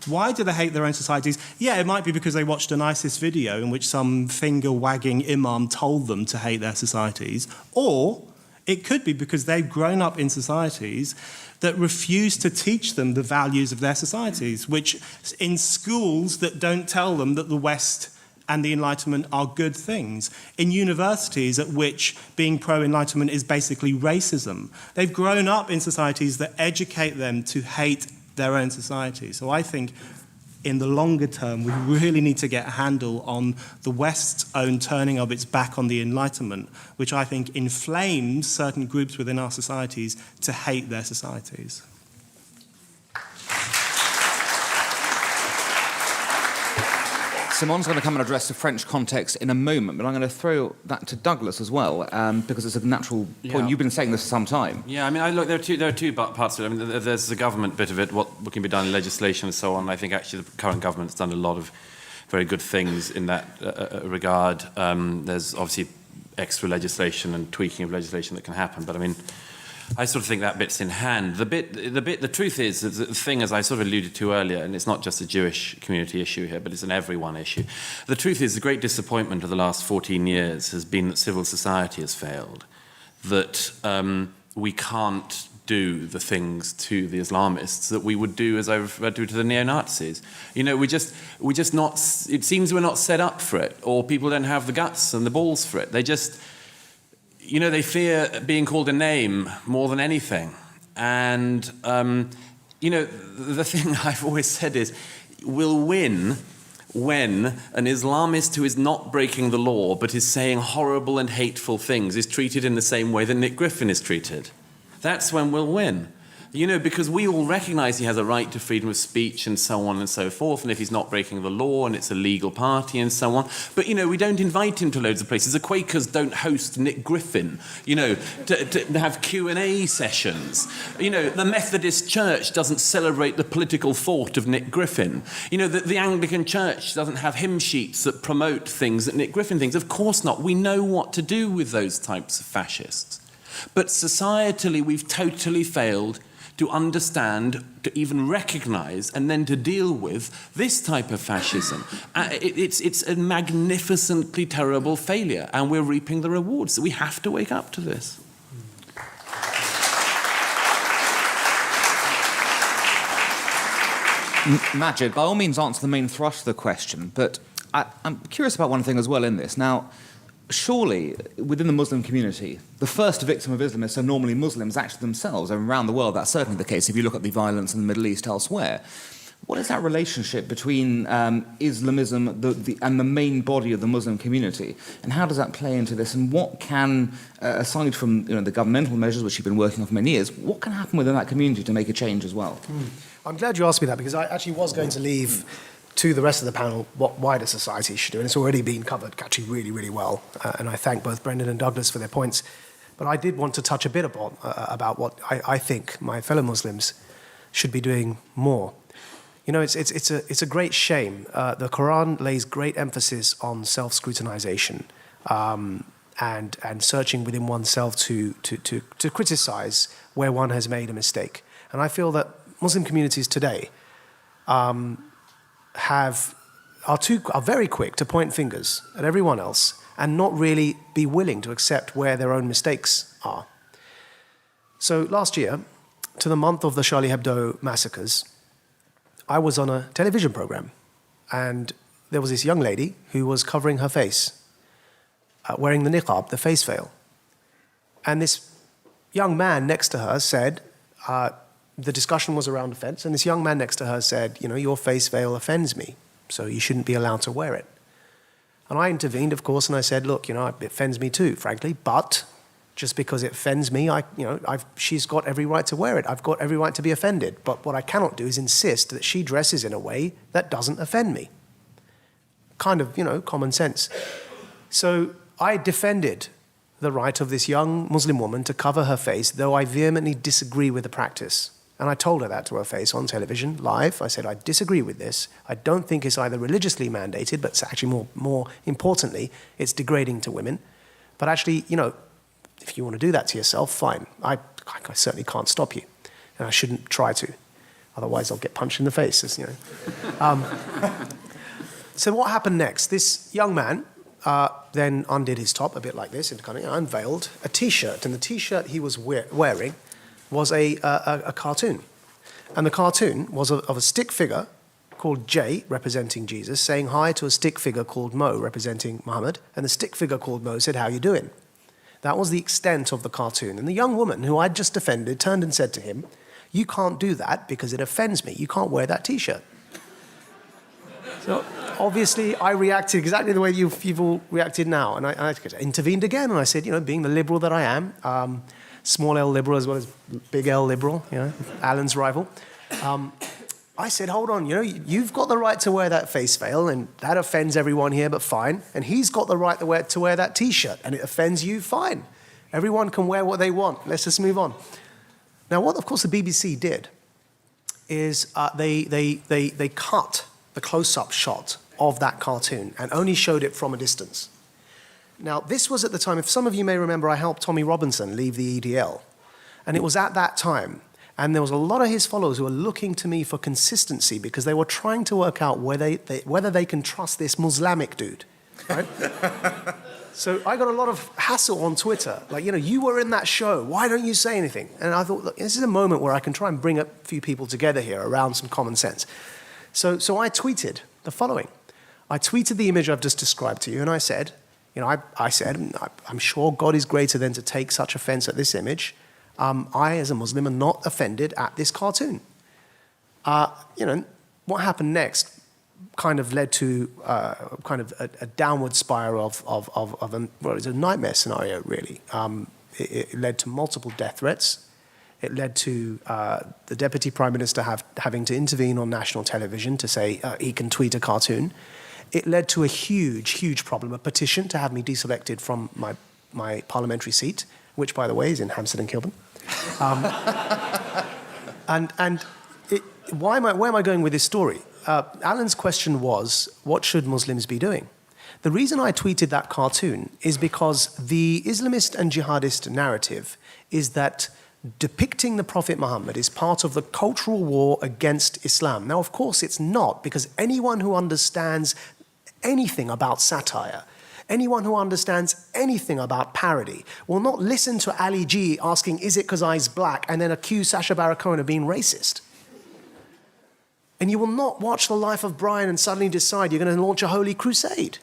Why do they hate their own societies? Yeah, it might be because they watched an ISIS video in which some finger-wagging imam told them to hate their societies, or it could be because they've grown up in societies that refuse to teach them the values of their societies, which in schools that don't tell them that the West and the Enlightenment are good things, in universities at which being pro-Enlightenment is basically racism. They've grown up in societies that educate them to hate their own society. So I think in the longer term, we really need to get a handle on the West's own turning of its back on the Enlightenment, which I think inflames certain groups within our societies to hate their societies. Simon's going to come and address the French context in a moment, but I'm going to throw that to Douglas as well, because it's a natural point. Yeah. You've been saying this for some time. Yeah, I mean, look, there are two parts of it. I mean, there's the government bit of it, what can be done in legislation and so on. I think actually the current government's done a lot of very good things in that regard. There's obviously extra legislation and tweaking of legislation that can happen, but I mean, I sort of think that bit's in hand. The truth is, the thing, as I sort of alluded to earlier, and it's not just a Jewish community issue here, but it's an everyone issue. The truth is, the great disappointment of the last 14 years has been that civil society has failed, that we can't do the things to the Islamists that we would do, as I referred to the neo-Nazis. We just not, it seems we're not set up for it, or people don't have the guts and the balls for it. They just, they fear being called a name more than anything. And, the thing I've always said is, we'll win when an Islamist who is not breaking the law but is saying horrible and hateful things is treated in the same way that Nick Griffin is treated. That's when we'll win. Because we all recognise he has a right to freedom of speech and so on and so forth, and if he's not breaking the law and it's a legal party and so on. But, we don't invite him to loads of places. The Quakers don't host Nick Griffin, to have Q&A sessions. The Methodist Church doesn't celebrate the political thought of Nick Griffin. The Anglican Church doesn't have hymn sheets that promote things that Nick Griffin thinks. Of course not. We know what to do with those types of fascists. But societally, we've totally failed to understand, to even recognize, and then to deal with this type of fascism. It's a magnificently terrible failure, and we're reaping the rewards. We have to wake up to this. Majid, by all means answer the main thrust of the question, but I'm curious about one thing as well in this. Now, surely, within the Muslim community, the first victim of Islamists are normally Muslims actually themselves, and around the world that's certainly the case if you look at the violence in the Middle East elsewhere. What is that relationship between Islamism and the main body of the Muslim community, and how does that play into this, and what can, aside from the governmental measures which you've been working on for many years, what can happen within that community to make a change as well? I'm glad you asked me that, because I actually was going to leave to the rest of the panel what wider society should do, and it's already been covered actually really, really well, and I thank both Brendan and Douglas for their points. But I did want to touch a bit about what I think my fellow Muslims should be doing more. It's a great shame. The Quran lays great emphasis on self-scrutinization and searching within oneself to criticize where one has made a mistake. And I feel that Muslim communities today are very quick to point fingers at everyone else and not really be willing to accept where their own mistakes are. So last year, to the month of the Charlie Hebdo massacres, I was on a television program, and there was this young lady who was covering her face, wearing the niqab, the face veil. And this young man next to her said, the discussion was around offense, and this young man next to her said, your face veil offends me, so you shouldn't be allowed to wear it. And I intervened, of course, and I said, look, it offends me too, frankly, but just because it offends me, she's got every right to wear it. I've got every right to be offended. But what I cannot do is insist that she dresses in a way that doesn't offend me. Kind of, common sense. So I defended the right of this young Muslim woman to cover her face, though I vehemently disagree with the practice. And I told her that to her face on television, live. I said, I disagree with this. I don't think it's either religiously mandated, but it's actually more importantly, it's degrading to women. But actually, if you want to do that to yourself, fine. I certainly can't stop you. And I shouldn't try to. Otherwise, I'll get punched in the face, So what happened next? This young man then undid his top a bit like this, and kind of unveiled a T-shirt. And the T-shirt he was wearing was a cartoon. And the cartoon was of a stick figure called J, representing Jesus, saying hi to a stick figure called Mo, representing Muhammad. And the stick figure called Mo said, how you doing? That was the extent of the cartoon. And the young woman who I'd just defended turned and said to him, you can't do that because it offends me. You can't wear that T-shirt. So obviously I reacted exactly the way you've all reacted now. And I intervened again, and I said, being the liberal that I am, small L liberal as well as big L liberal, Alan's rival, I said, hold on, you've got the right to wear that face veil, and that offends everyone here, but fine. And he's got the right to wear that T-shirt, and it offends you, fine. Everyone can wear what they want. Let's just move on. Now, what, of course, the BBC did is they cut the close-up shot of that cartoon and only showed it from a distance. Now, this was at the time, if some of you may remember, I helped Tommy Robinson leave the EDL. And it was at that time. And there was a lot of his followers who were looking to me for consistency because they were trying to work out whether they can trust this Muslimic dude, right? So I got a lot of hassle on Twitter. Like, you were in that show. Why don't you say anything? And I thought, look, this is a moment where I can try and bring a few people together here around some common sense. So I tweeted the following. I tweeted the image I've just described to you, and I said, I said, I'm sure God is greater than to take such offense at this image. I, as a Muslim, am not offended at this cartoon. What happened next kind of led to a downward spiral it was a nightmare scenario, really. It led to multiple death threats. It led to the Deputy Prime Minister having to intervene on national television to say he can tweet a cartoon. It led to a huge, huge problem, a petition to have me deselected from my parliamentary seat, which, by the way, is in Hampstead and Kilburn. Where am I going with this story? Alan's question was, what should Muslims be doing? The reason I tweeted that cartoon is because the Islamist and jihadist narrative is that depicting the Prophet Muhammad is part of the cultural war against Islam. Now, of course, it's not, because anyone who understands anything about satire, anyone who understands anything about parody, will not listen to Ali G asking, is it because I's black, and then accuse Sacha Baron Cohen of being racist. And you will not watch The Life of Brian and suddenly decide you're going to launch a holy crusade,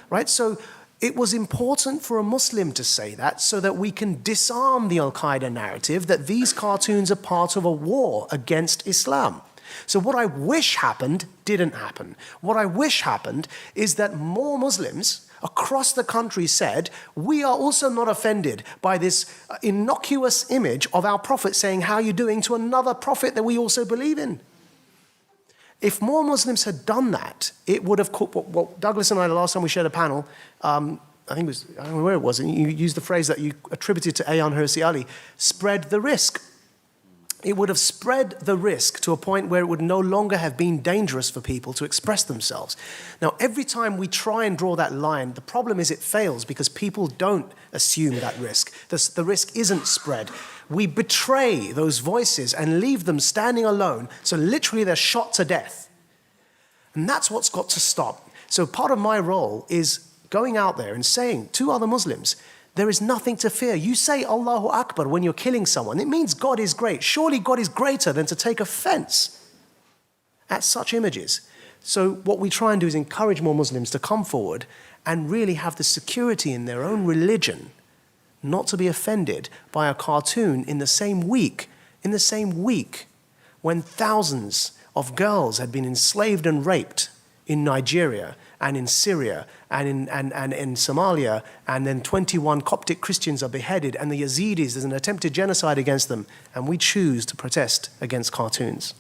right? So it was important for a Muslim to say that so that we can disarm the Al-Qaeda narrative that these cartoons are part of a war against Islam. So what I wish happened didn't happen. What I wish happened is that more Muslims across the country said, we are also not offended by this innocuous image of our prophet saying, how are you doing, to another prophet that we also believe in. If more Muslims had done that, it would have, well, Douglas and I, the last time we shared a panel, I think it was, I don't know where it was, and you used the phrase that you attributed to Ayaan Hirsi Ali, spread the risk. It would have spread the risk to a point where it would no longer have been dangerous for people to express themselves. Now, every time we try and draw that line, the problem is it fails because people don't assume that risk. The risk isn't spread. We betray those voices and leave them standing alone, so literally they're shot to death. And that's what's got to stop. So part of my role is going out there and saying to other Muslims, there is nothing to fear. You say Allahu Akbar when you're killing someone. It means God is great. Surely God is greater than to take offense at such images. So what we try and do is encourage more Muslims to come forward and really have the security in their own religion not to be offended by a cartoon in the same week when thousands of girls had been enslaved and raped in Nigeria and in Syria and in Somalia, and then 21 Coptic Christians are beheaded, and the Yazidis, there's an attempted genocide against them, and we choose to protest against cartoons.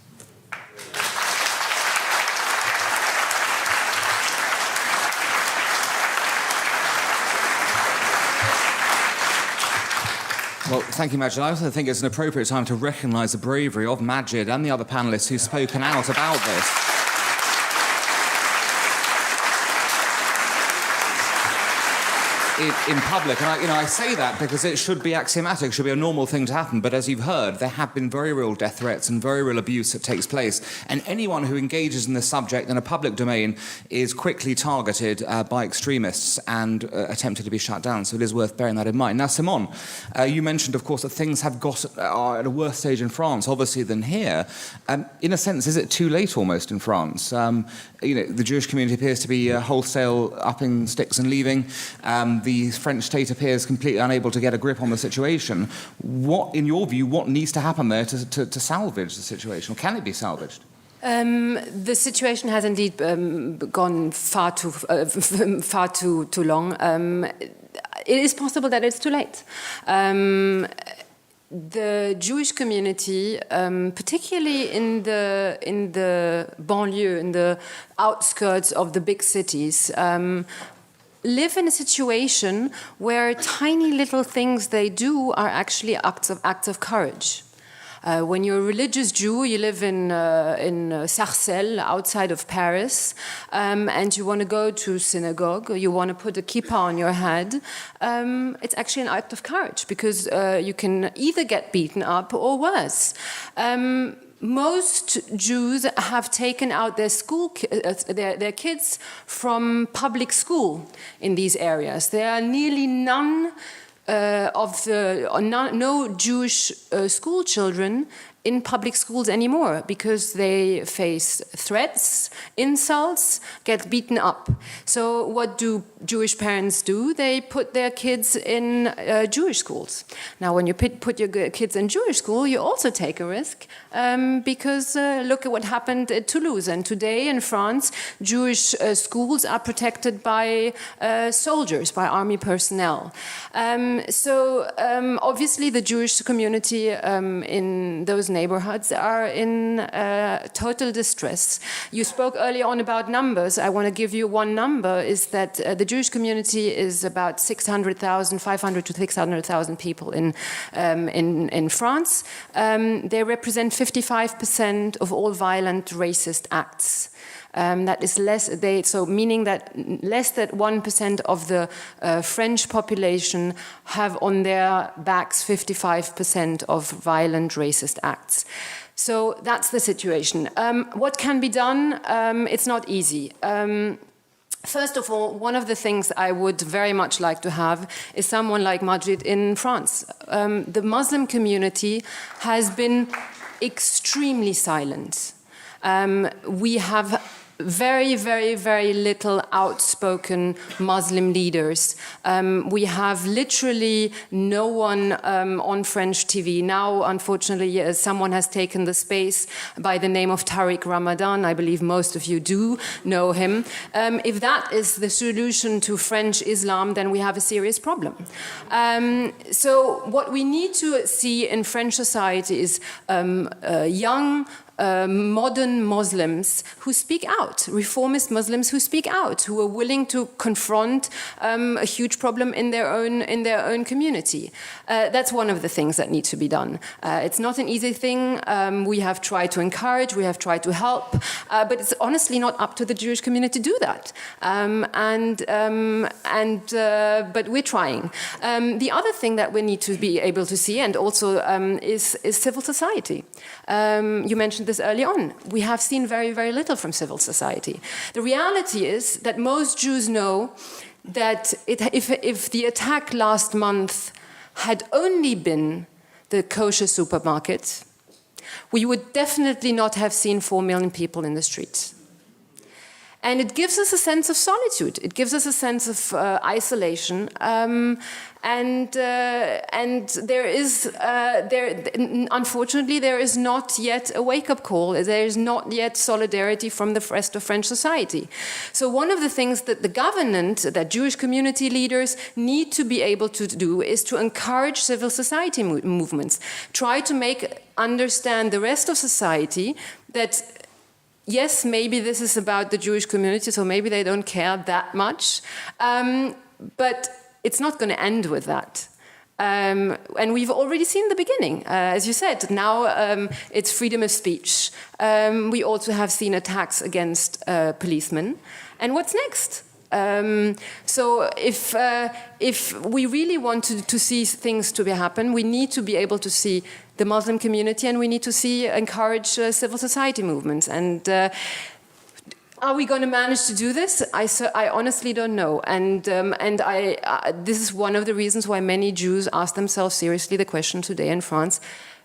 Well, thank you, Majid. I also think it's an appropriate time to recognise the bravery of Majid and the other panellists who've spoken out about this. In public, and I say that because it should be axiomatic, it should be a normal thing to happen, but as you've heard, there have been very real death threats and very real abuse that takes place, and anyone who engages in this subject in a public domain is quickly targeted by extremists and attempted to be shut down, so it is worth bearing that in mind. Now, Simon, you mentioned, of course, that things are at a worse stage in France, obviously, than here. In a sense, is it too late almost in France? The Jewish community appears to be wholesale upping sticks and leaving. The French state appears completely unable to get a grip on the situation. What, in your view, what needs to happen there to salvage the situation? Or can it be salvaged? The situation has indeed gone far too long. It is possible that it's too late. The Jewish community, particularly in the banlieue, in the outskirts of the big cities, live in a situation where tiny little things they do are actually acts of courage. When you're a religious Jew, you live in Sarcelles, outside of Paris, and you want to go to synagogue, or you want to put a kippah on your head, it's actually an act of courage, because you can either get beaten up or worse. Most Jews have taken out their their kids from public school in these areas. There are nearly no Jewish school children in public schools anymore, because they face threats, insults, get beaten up. So what do Jewish parents do? They put their kids in Jewish schools. Now, when you put your kids in Jewish school, you also take a risk, because look at what happened at Toulouse. And today in France, Jewish schools are protected by soldiers, by army personnel. Obviously the Jewish community in those neighborhoods are in total distress. You spoke earlier on about numbers. I want to give you one number, is that the Jewish community is about 500 to 600,000 people in France. They represent 55% of all violent racist acts. That is so meaning that less than 1% of the French population have on their backs 55% of violent racist acts. So that's the situation. What can be done? It's not easy. First of all, one of the things I would very much like to have is someone like Majid in France. The Muslim community has been extremely silent. We have very, very, very little outspoken Muslim leaders. We have literally no one on French TV. Now, unfortunately, someone has taken the space by the name of Tariq Ramadan. I believe most of you do know him. If that is the solution to French Islam, then we have a serious problem. So what we need to see in French society is young, modern Muslims who speak out, reformist Muslims who speak out, who are willing to confront a huge problem in their own community. That's one of the things that need to be done. It's not an easy thing. We have tried to encourage, we have tried to help, but it's honestly not up to the Jewish community to do that. But we're trying. The other thing that we need to be able to see, and also is civil society. You mentioned this early on. We have seen very, very little from civil society. The reality is that most Jews know that if the attack last month had only been the kosher supermarket, we would definitely not have seen 4 million people in the streets. And it gives us a sense of solitude. It gives us a sense of isolation. And there is, unfortunately, there is not yet a wake-up call. There is not yet solidarity from the rest of French society. So one of the things that the government, that Jewish community leaders need to be able to do is to encourage civil society movements. Try to understand the rest of society that yes, maybe this is about the Jewish community, so maybe they don't care that much, but it's not going to end with that. And we've already seen the beginning. As you said, now it's freedom of speech. We also have seen attacks against policemen. And what's next? So if we really want to see things to happen, we need to be able to see the Muslim community, and we need to encourage civil society movements. And are we going to manage to do this? I honestly don't know. And this is one of the reasons why many Jews ask themselves seriously the question today in France,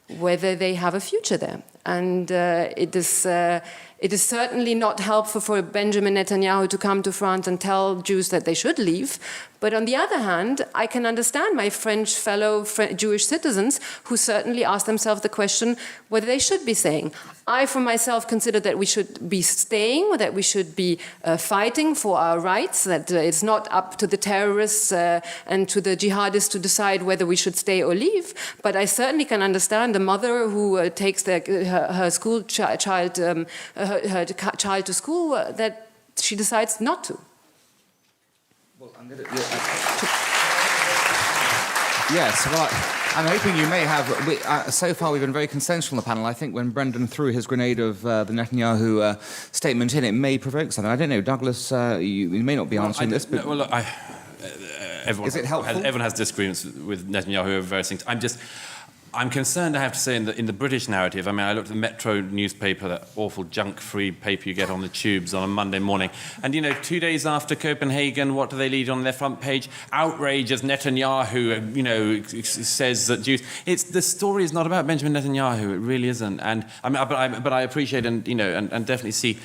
whether they have a future there. And it is certainly not helpful for Benjamin Netanyahu to come to France and tell Jews that they should leave. But on the other hand, I can understand my fellow Jewish citizens who certainly ask themselves the question whether they should be staying. I, for myself, consider that we should be staying, that we should be fighting for our rights, that it's not up to the terrorists and to the jihadists to decide whether we should stay or leave. But I certainly can understand the mother who takes her school child to school that she decides not to. Well, yes, well, I'm hoping you may have. So far, we've been very consensual on the panel. I think when Brendan threw his grenade of the Netanyahu statement in, it may provoke something. I don't know, Douglas. You may not be answering this, but well, look, everyone, is it helpful? Everyone has disagreements with Netanyahu over various things. I'm concerned, I have to say, in the British narrative. I mean, I looked at the Metro newspaper, that awful junk-free paper you get on the tubes on a Monday morning. And, 2 days after Copenhagen, what do they lead on their front page? Outrage as Netanyahu, says that Jews... The story is not about Benjamin Netanyahu. It really isn't. And but I appreciate and definitely see...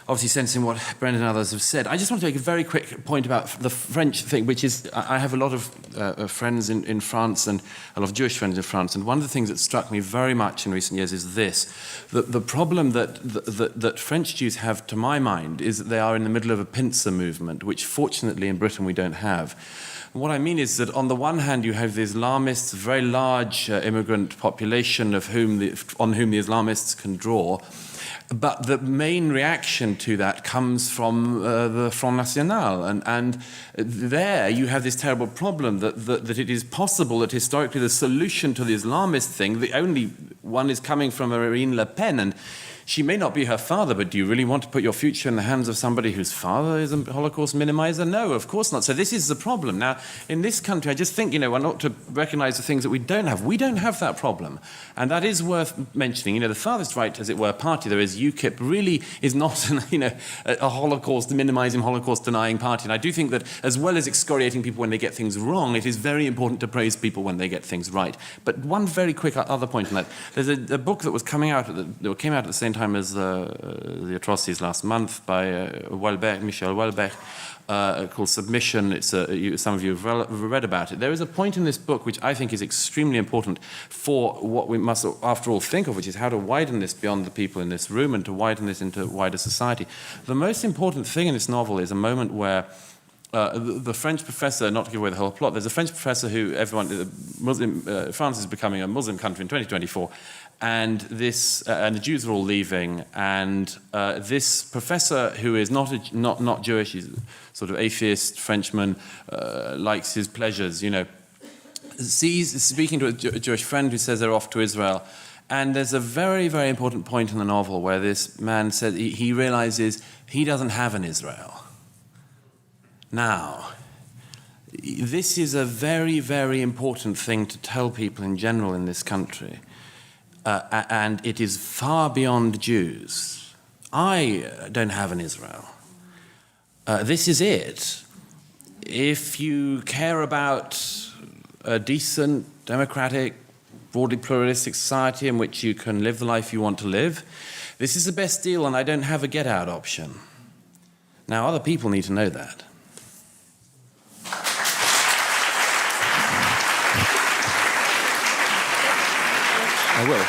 Obviously, sensing what Brendan and others have said. I just want to make a very quick point about the French thing, which is I have a lot of friends in France and a lot of Jewish friends in France, and one of the things that struck me very much in recent years is this: that the problem that French Jews have, to my mind, is that they are in the middle of a pincer movement, which fortunately in Britain we don't have. What I mean is that on the one hand you have the Islamists, a very large immigrant population on whom the Islamists can draw. But the main reaction to that comes from the Front National. And there you have this terrible problem that it is possible that historically the solution to the Islamist thing, the only one is coming from Marine Le Pen. And She may not be her father, but do you really want to put your future in the hands of somebody whose father is a Holocaust minimizer? No, of course not. So this is the problem. Now, in this country, I just think, one ought to recognize the things that we don't have. We don't have that problem. And that is worth mentioning. The farthest right, as it were, party there is, UKIP, really is not a Holocaust, minimizing, Holocaust denying party. And I do think that as well as excoriating people when they get things wrong, it is very important to praise people when they get things right. But one very quick other point on that. There's a book that came out at the same time as the atrocities last month by Michel Houellebecq, called Submission. It's some of you have read about it. There is a point in this book which I think is extremely important for what we must, after all, think of, which is how to widen this beyond the people in this room and to widen this into wider society. The most important thing in this novel is a moment where the French professor, not to give away the whole plot, there's a French professor who France is becoming a Muslim country in 2024, and the Jews are all leaving, and this professor, who is not Jewish, he's a sort of atheist Frenchman, likes his pleasures, is speaking to a Jewish friend who says they're off to Israel. And there's a very, very important point in the novel where this man said he realizes he doesn't have an Israel. Now, this is a very, very important thing to tell people in general in this country. And it is far beyond Jews. I don't have an Israel. This is it. If you care about a decent, democratic, broadly pluralistic society in which you can live the life you want to live, this is the best deal, and I don't have a get-out option. Now, other people need to know that. I will.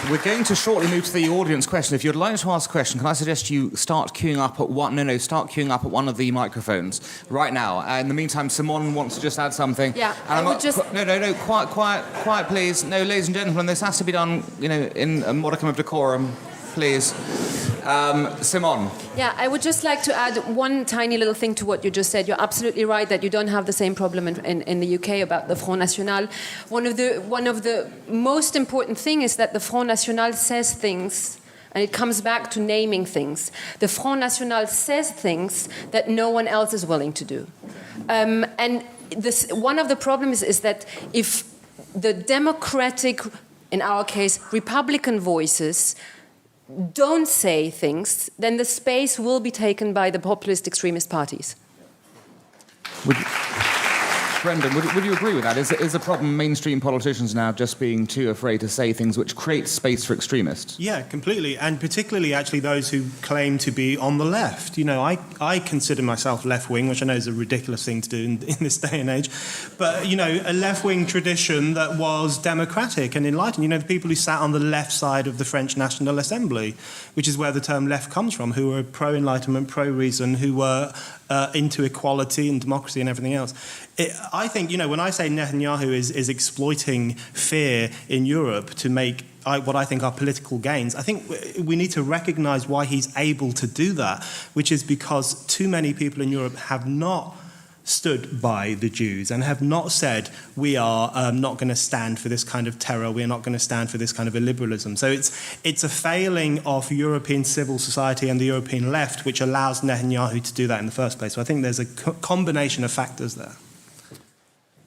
We're going to shortly move to the audience question. If you'd like to ask a question, can I suggest you start queuing up at one? Start queuing up at one of the microphones right now. In the meantime, Simone wants to just add something. Yeah, and No, quiet, please. No, ladies and gentlemen, this has to be done, in a modicum of decorum, please. Simone. Yeah, I would just like to add one tiny little thing to what you just said. You're absolutely right that you don't have the same problem in the UK about the Front National. One of the most important things is that the Front National says things, and it comes back to naming things. The Front National says things that no one else is willing to do. And one of the problems is that if the democratic, in our case, Republican voices don't say things, then the space will be taken by the populist extremist parties. Brendan, would you agree with that? Is the problem mainstream politicians now just being too afraid to say things which create space for extremists? Yeah, completely. And particularly, actually, those who claim to be on the left. I consider myself left-wing, which I know is a ridiculous thing to do in this day and age. But, a left-wing tradition that was democratic and enlightened. The people who sat on the left side of the French National Assembly, which is where the term left comes from, who were pro-enlightenment, pro-reason, who were into equality and democracy and everything else. I think, when I say Netanyahu is exploiting fear in Europe to make what I think are political gains, I think we need to recognise why he's able to do that, which is because too many people in Europe have not stood by the Jews and have not said, we are not going to stand for this kind of terror, we are not going to stand for this kind of illiberalism. So it's a failing of European civil society and the European left which allows Netanyahu to do that in the first place. So I think there's a combination of factors there.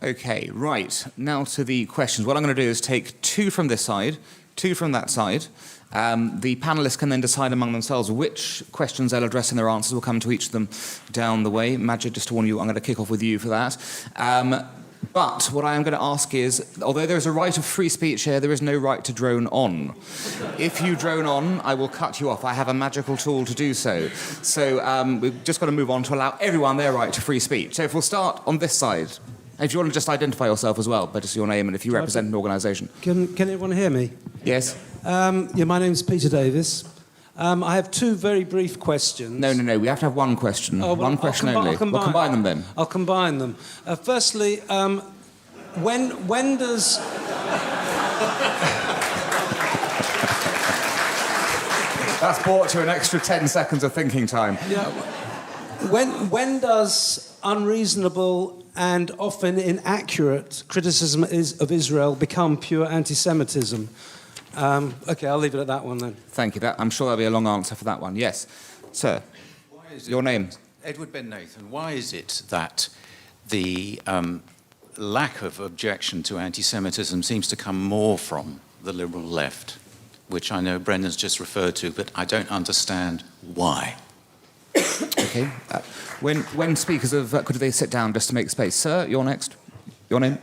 Okay, right. Now to the questions. What I'm going to do is take two from this side, two from that side. The panellists can then decide among themselves which questions they'll address and their answers will come to each of them down the way. Majid, just to warn you, I'm going to kick off with you for that. But what I am going to ask is, although there is a right of free speech here, there is no right to drone on. If you drone on, I will cut you off. I have a magical tool to do so. So we've just got to move on to allow everyone their right to free speech. So if we'll start on this side. If you want to just identify yourself as well, but just your name and if you represent an organisation. Can everyone hear me? Yes. My name's Peter Davis. I have two very brief questions. No. We have to have one question. One question only. We'll combine them then. I'll combine them. Firstly, when does... That's brought to an extra 10 seconds of thinking time. Yeah. When does unreasonable and often inaccurate criticism of Israel become pure anti-Semitism? Okay, I'll leave it at that one then. Thank you. I'm sure there'll be a long answer for that one. Yes. Sir, your name? Edward Ben Nathan. Why is it that the lack of objection to anti-Semitism seems to come more from the liberal left, which I know Brendan's just referred to, but I don't understand why? Okay. When speakers could they sit down just to make space? Sir, you're next. Your name?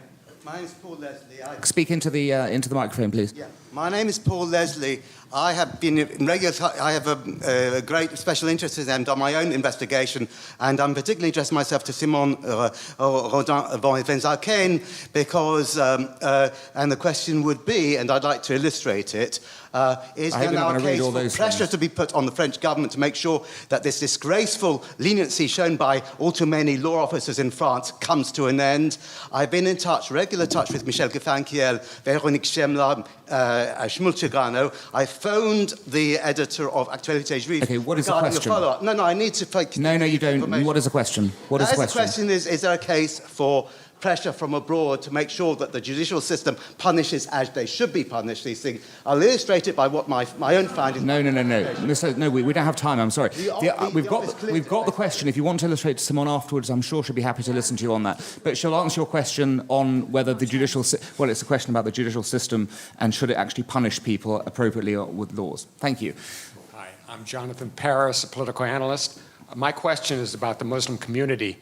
My name is Paul Leslie. Speak into the microphone, please. Yeah. My name is Paul Leslie. I have been in regular. I have a great special interest in them, done my own investigation, and I'm particularly interested myself to Simon Rodin von Venzaken because, and the question would be, and I'd like to illustrate it, is there now a case for pressure to be put on the French government to make sure that this disgraceful leniency shown by all too many law officers in France comes to an end? I've been in regular touch with Michel Gefankiel, Véronique Schemla, Schmulchegano. I phoned the editor of Actualité Juive. Okay, what is the question? No, I need to... No, you don't. What is the question? What is the question? The question is there a case for pressure from abroad to make sure that the judicial system punishes as they should be punished, these things? I'll illustrate it by what my own findings... No, we don't have time, I'm sorry. We've got the question. If you want to illustrate to someone afterwards, I'm sure she'll be happy to listen to you on that. But she'll answer your question on whether the judicial... Well, it's a question about the judicial system and should it actually punish people appropriately with laws. Thank you. Hi, I'm Jonathan Paris, a political analyst. My question is about the Muslim community.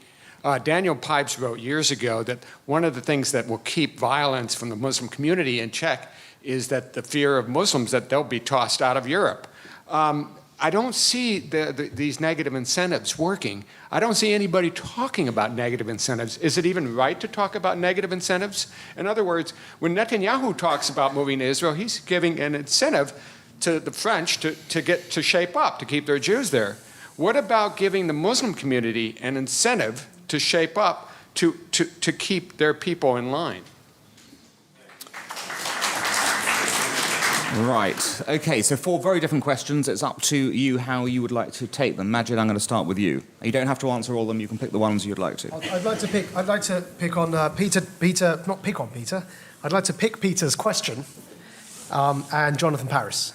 Daniel Pipes wrote years ago that one of the things that will keep violence from the Muslim community in check is that the fear of Muslims that they'll be tossed out of Europe. I don't see these negative incentives working. I don't see anybody talking about negative incentives. Is it even right to talk about negative incentives? In other words, when Netanyahu talks about moving to Israel, he's giving an incentive to the French to shape up, to keep their Jews there. What about giving the Muslim community an incentive to shape up, to keep their people in line? Right. Okay, so 4 very different questions. It's up to you how you would like to take them. Majid, I'm going to start with you. You don't have to answer all of them. You can pick the ones you'd like to. I'd like to pick on Peter. Not pick on Peter. I'd like to pick Peter's question and Jonathan Paris.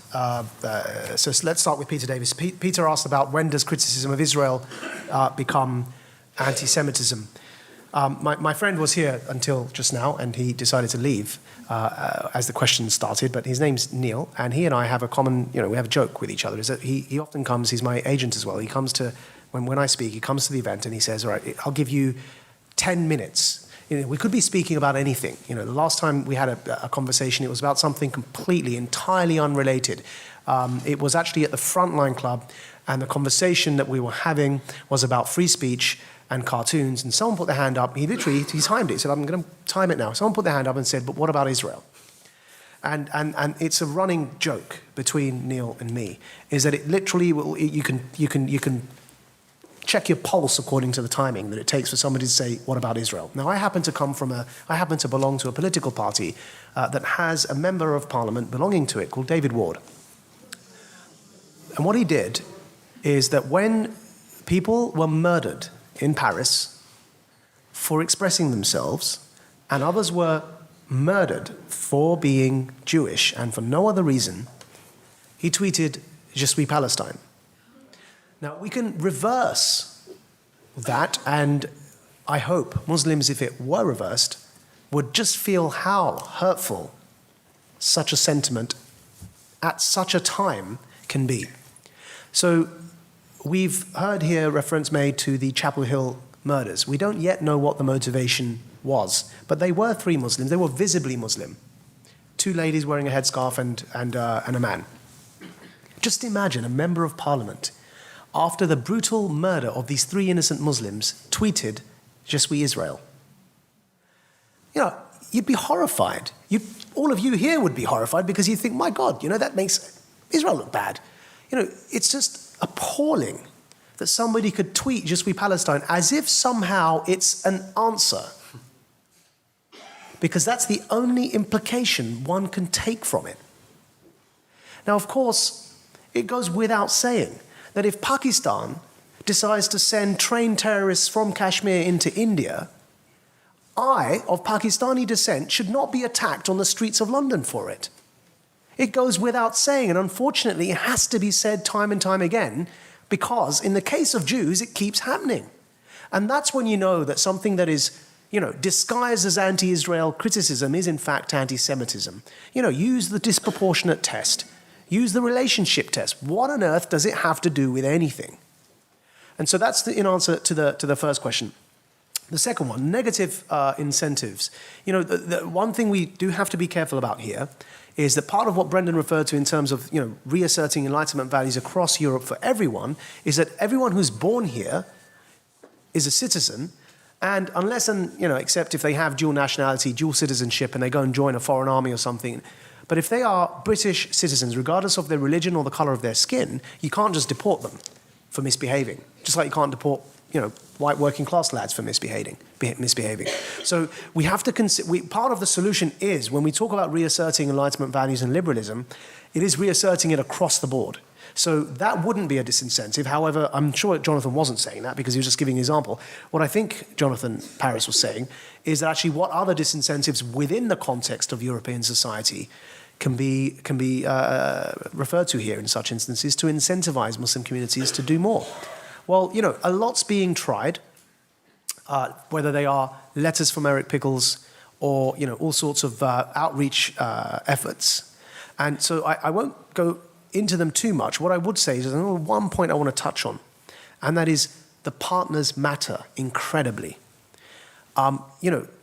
So let's start with Peter Davis. Peter asked about when does criticism of Israel become anti-Semitism. My friend was here until just now, and he decided to leave as the question started. But his name's Neil, and he and I have a common, we have a joke with each other. Is that he often comes. He's my agent as well. He comes to when I speak. He comes to the event and he says, "All right, I'll give you 10 minutes. We could be speaking about anything. The last time we had a conversation, it was about something completely, entirely unrelated. It was actually at the Frontline Club, and the conversation that we were having was about free speech and cartoons, and someone put their hand up. He timed it. He said, I'm going to time it now. Someone put their hand up and said, but what about Israel? And it's a running joke between Neil and me, is that it literally, you can check your pulse according to the timing that it takes for somebody to say, what about Israel? Now, I happen to belong to a political party that has a member of parliament belonging to it called David Ward. And what he did is that when people were murdered in Paris for expressing themselves, and others were murdered for being Jewish and for no other reason, he tweeted, Je suis Palestine. Now, we can reverse that, and I hope Muslims, if it were reversed, would just feel how hurtful such a sentiment at such a time can be. So we've heard here reference made to the Chapel Hill murders. We don't yet know what the motivation was, but they were 3 Muslims. They were visibly Muslim. 2 ladies wearing a headscarf and a man. Just imagine a member of parliament, after the brutal murder of these 3 innocent Muslims, tweeted, Je suis Israel. You'd be horrified. All of you here would be horrified because you think, my God, that makes Israel look bad. It's just appalling that somebody could tweet Je suis Palestine as if somehow it's an answer. Because that's the only implication one can take from it. Now, of course, it goes without saying that if Pakistan decides to send trained terrorists from Kashmir into India, I, of Pakistani descent, should not be attacked on the streets of London for it. It goes without saying, and unfortunately it has to be said time and time again, because in the case of Jews, it keeps happening. And that's when you know that something that is, disguised as anti-Israel criticism is in fact anti-Semitism. Use the disproportionate test. Use the relationship test. What on earth does it have to do with anything? And so that's in answer to the first question. The second one, negative incentives. The one thing we do have to be careful about here is that part of what Brendan referred to in terms of reasserting Enlightenment values across Europe for everyone is that everyone who's born here is a citizen, and unless except if they have dual nationality, dual citizenship, and they go and join a foreign army or something, but if they are British citizens, regardless of their religion or the colour of their skin, you can't just deport them for misbehaving, just like you can't deport white working class lads for misbehaving. So we have to consider, part of the solution is, when we talk about reasserting Enlightenment values and liberalism, it is reasserting it across the board. So that wouldn't be a disincentive. However, I'm sure Jonathan wasn't saying that because he was just giving an example. What I think Jonathan Paris was saying is that actually what other disincentives within the context of European society can be referred to here in such instances to incentivize Muslim communities to do more. Well, a lot's being tried, whether they are letters from Eric Pickles or, all sorts of outreach efforts. And so I won't go into them too much. What I would say is there's only one point I want to touch on, and that is the partners matter incredibly.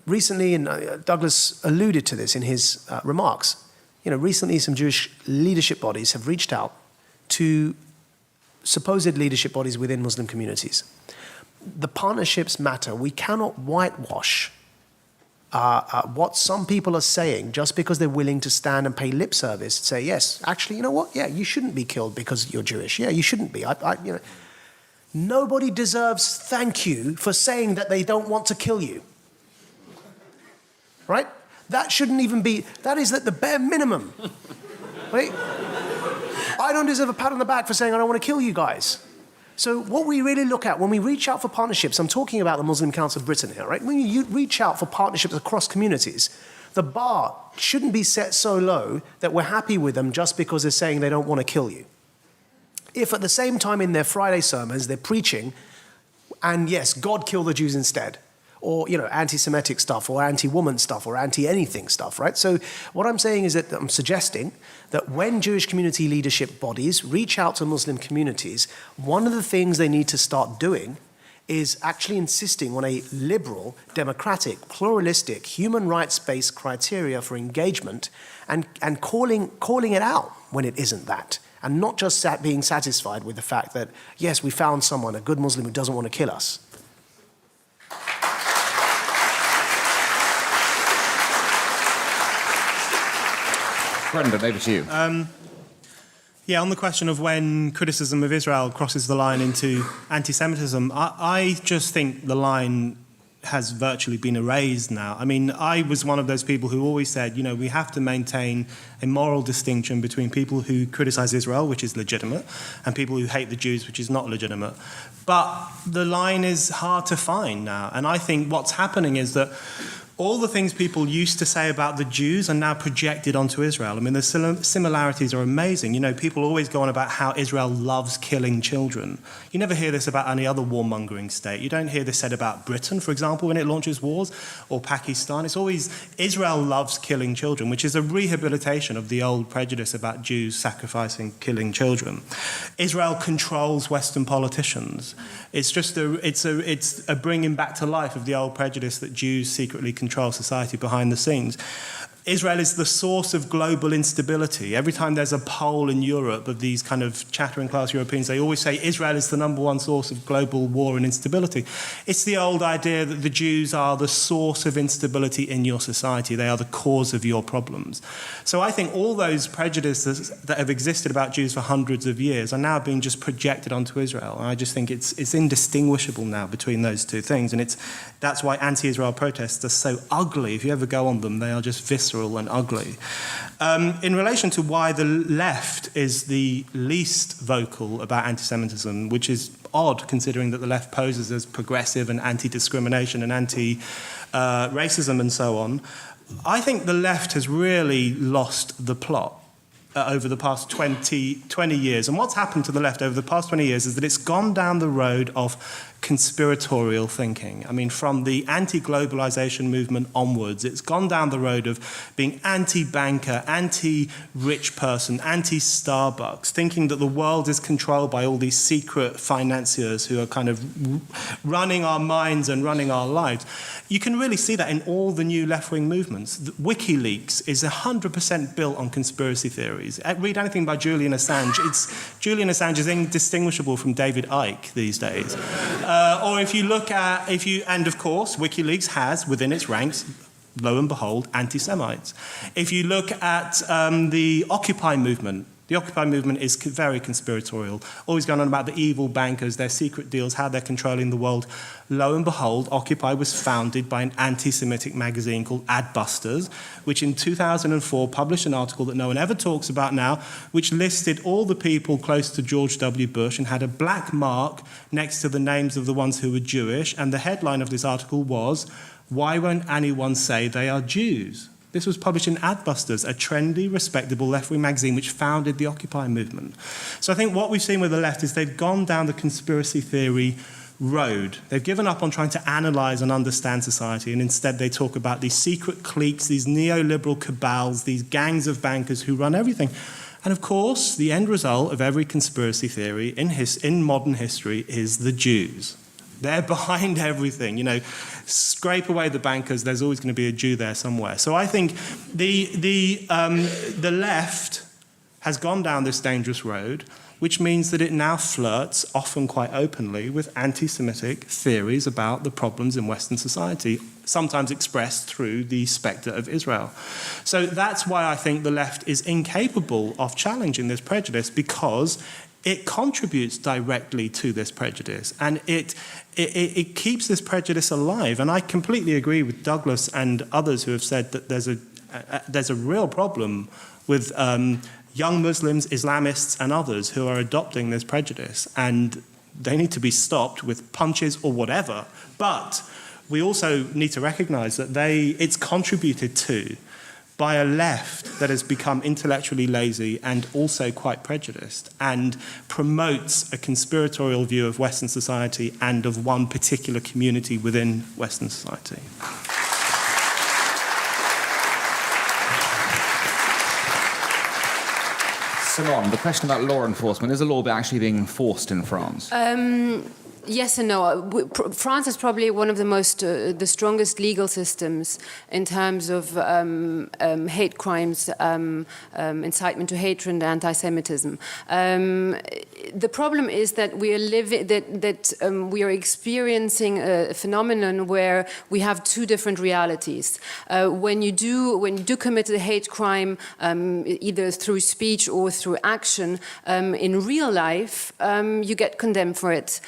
Recently, and Douglas alluded to this in his remarks, recently some Jewish leadership bodies have reached out to supposed leadership bodies within Muslim communities. The partnerships matter. We cannot whitewash what some people are saying just because they're willing to stand and pay lip service and say, yes, actually, you know what? Yeah, you shouldn't be killed because you're Jewish. Yeah, you shouldn't be. Nobody deserves thank you for saying that they don't want to kill you. Right? That shouldn't even be, that is at the bare minimum. Right? I don't deserve a pat on the back for saying I don't want to kill you guys. So what we really look at when we reach out for partnerships, I'm talking about the Muslim Council of Britain here, right? When you reach out for partnerships across communities, the bar shouldn't be set so low that we're happy with them just because they're saying they don't want to kill you. If at the same time in their Friday sermons they're preaching, and yes, God kill the Jews instead, or anti-Semitic stuff, or anti-woman stuff, or anti-anything stuff, right? So what I'm saying is that I'm suggesting that when Jewish community leadership bodies reach out to Muslim communities, one of the things they need to start doing is actually insisting on a liberal, democratic, pluralistic, human rights-based criteria for engagement, and calling it out when it isn't that, and not just being satisfied with the fact that, yes, we found someone, a good Muslim who doesn't want to kill us. Brendan, over to you. On the question of when criticism of Israel crosses the line into anti-Semitism, I just think the line has virtually been erased now. I mean, I was one of those people who always said, we have to maintain a moral distinction between people who criticize Israel, which is legitimate, and people who hate the Jews, which is not legitimate. But the line is hard to find now. And I think what's happening is that all the things people used to say about the Jews are now projected onto Israel. I mean, the similarities are amazing. People always go on about how Israel loves killing children. You never hear this about any other warmongering state. You don't hear this said about Britain, for example, when it launches wars, or Pakistan. It's always Israel loves killing children, which is a rehabilitation of the old prejudice about Jews sacrificing, killing children. Israel controls Western politicians. It's just a bringing back to life of the old prejudice that Jews secretly control society behind the scenes. Israel is the source of global instability. Every time there's a poll in Europe of these kind of chattering class Europeans, they always say Israel is the number one source of global war and instability. It's the old idea that the Jews are the source of instability in your society. They are the cause of your problems. So I think all those prejudices that have existed about Jews for hundreds of years are now being just projected onto Israel. And I just think it's indistinguishable now between those two things. And that's why anti-Israel protests are so ugly. If you ever go on them, they are just visceral and ugly. In relation to why the left is the least vocal about anti-Semitism, which is odd considering that the left poses as progressive and anti-discrimination and anti-racism and so on, I think the left has really lost the plot. over the past 20 years. And what's happened to the left over the past 20 years is that it's gone down the road of conspiratorial thinking. I mean, from the anti-globalization movement onwards, it's gone down the road of being anti-banker, anti-rich person, anti-Starbucks, thinking that the world is controlled by all these secret financiers who are kind of running our minds and running our lives. You can really see that in all the new left-wing movements. WikiLeaks is 100% built on conspiracy theories. Read anything by Julian Assange. Julian Assange is indistinguishable from David Icke these days. Or if you look at, and of course, WikiLeaks has within its ranks, lo and behold, anti-Semites. If you look at the Occupy movement, the Occupy movement is very conspiratorial, always going on about the evil bankers, their secret deals, how they're controlling the world. Lo and behold, Occupy was founded by an anti-Semitic magazine called Adbusters, which in 2004 published an article that no one ever talks about now, which listed all the people close to George W. Bush and had a black mark next to the names of the ones who were Jewish. And the headline of this article was, "Why won't anyone say they are Jews?" This was published in Adbusters, a trendy, respectable left-wing magazine which founded the Occupy movement. So I think what we've seen with the left is they've gone down the conspiracy theory road. They've given up on trying to analyse and understand society, and instead they talk about these secret cliques, these neoliberal cabals, these gangs of bankers who run everything. And of course, the end result of every conspiracy theory in modern history is the Jews. They're behind everything. You know, scrape away the bankers, there's always going to be a Jew there somewhere. So I think the left has gone down this dangerous road, which means that it now flirts, often quite openly, with anti-Semitic theories about the problems in Western society, sometimes expressed through the spectre of Israel. So that's why I think the left is incapable of challenging this prejudice, because it contributes directly to this prejudice, and it keeps this prejudice alive. And I completely agree with Douglas and others who have said that there's a real problem with young Muslims, Islamists, and others who are adopting this prejudice, and they need to be stopped with punches or whatever. But we also need to recognise that it's contributed to by a left that has become intellectually lazy and also quite prejudiced, and promotes a conspiratorial view of Western society and of one particular community within Western society. Simone, the question about law enforcement, is the law actually being enforced in France? Yes and no. France is probably one of the strongest legal systems in terms of hate crimes, incitement to hatred and anti-Semitism. The problem is that we are experiencing a phenomenon where we have two different realities. When you do commit a hate crime, either through speech or through action, in real life, you get condemned for it.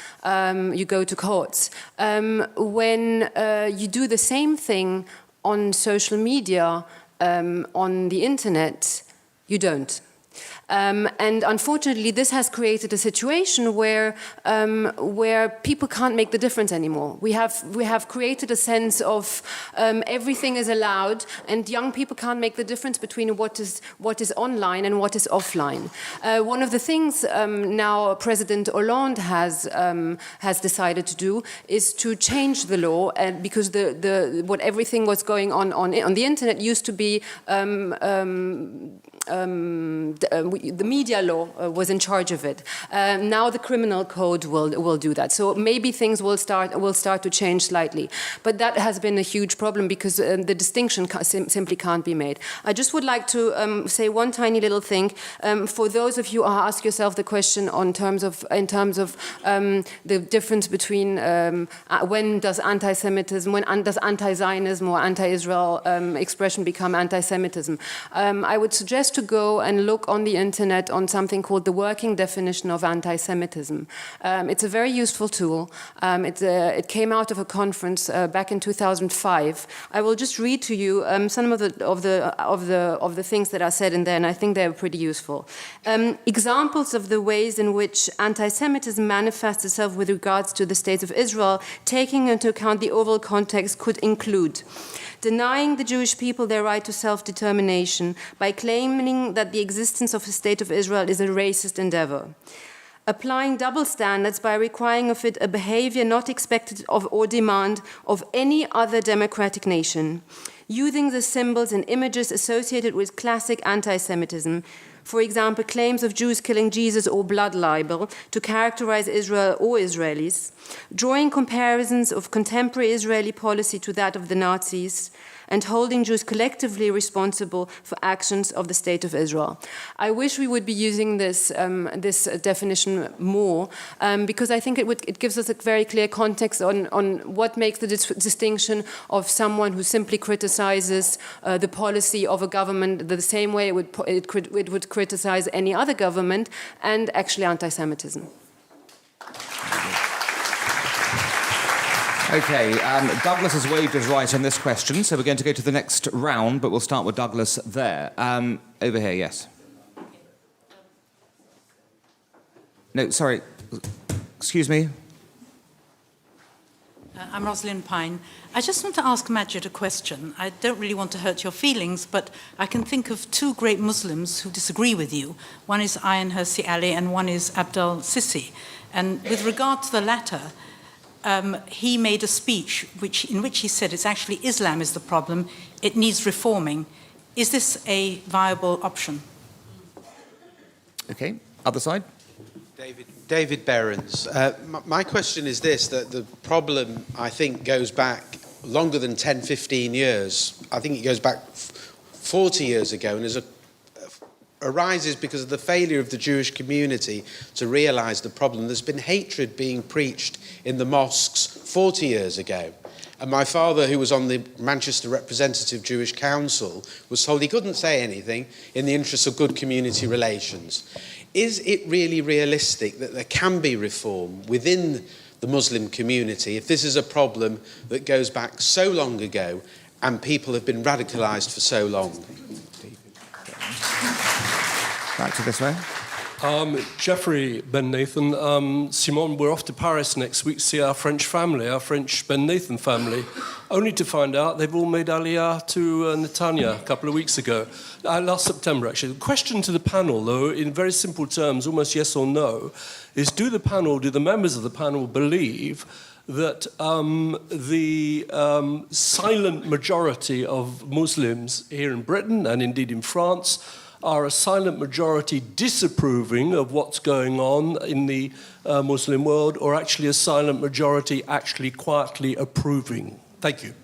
You go to courts. When you do the same thing on social media, on the internet, you don't. And unfortunately, this has created a situation where people can't make the difference anymore. We have created a sense of everything is allowed, and young people can't make the difference between what is online and what is offline. One of the things now President Hollande has decided to do is to change the law, because what everything was going on the internet used to be. The media law was in charge of it. Now the criminal code will do that. So maybe things will start to change slightly. But that has been a huge problem, because the distinction simply can't be made. I just would like to say one tiny little thing. For those of you who ask yourself the question in terms of the difference between when does anti-Semitism, when does anti-Zionism or anti-Israel expression become anti-Semitism, I would suggest to go and look on the internet on something called the working definition of anti-Semitism. It's a very useful tool. It came out of a conference back in 2005. I will just read to you some of the things that are said in there, and I think they're pretty useful. Examples of the ways in which anti-Semitism manifests itself with regards to the state of Israel, taking into account the overall context, could include denying the Jewish people their right to self-determination by claiming that the existence of the State of Israel is a racist endeavor. Applying double standards by requiring of it a behavior not expected of or demand of any other democratic nation, using the symbols and images associated with classic anti-Semitism, for example, claims of Jews killing Jesus or blood libel to characterize Israel or Israelis, drawing comparisons of contemporary Israeli policy to that of the Nazis, and holding Jews collectively responsible for actions of the State of Israel. I wish we would be using this definition more, because I think it gives us a very clear context on what makes the distinction of someone who simply criticizes the policy of a government the same way it would criticize any other government, and actually anti-Semitism. Okay, Douglas has waived his right on this question, so we're going to go to the next round, but we'll start with Douglas there. Over here, yes. No, sorry. Excuse me. I'm Rosalind Pine. I just want to ask Majid a question. I don't really want to hurt your feelings, but I can think of two great Muslims who disagree with you. One is Ayaan Hirsi Ali and one is Abdel Sisi. And with regard to the latter, he made a speech in which he said it's actually Islam is the problem, it needs reforming. Is this a viable option? Okay, other side. David Behrens. My question is this, that the problem, I think, goes back longer than 10, 15 years. I think it goes back 40 years ago and arises because of the failure of the Jewish community to realise the problem. There's been hatred being preached in the mosques 40 years ago. And my father, who was on the Manchester Representative Jewish Council, was told he couldn't say anything in the interests of good community relations. Is it really realistic that there can be reform within the Muslim community if this is a problem that goes back so long ago and people have been radicalised for so long? Back to this way. Jeffrey Ben Nathan. Simon, we're off to Paris next week to see our French family, our French Ben Nathan family, only to find out they've all made Aliyah to Netanya a couple of weeks ago, last September actually. The question to the panel, though, in very simple terms, almost yes or no, is do the members of the panel believe that the silent majority of Muslims here in Britain and indeed in France are a silent majority disapproving of what's going on in the Muslim world, or actually a silent majority actually quietly approving? Thank you.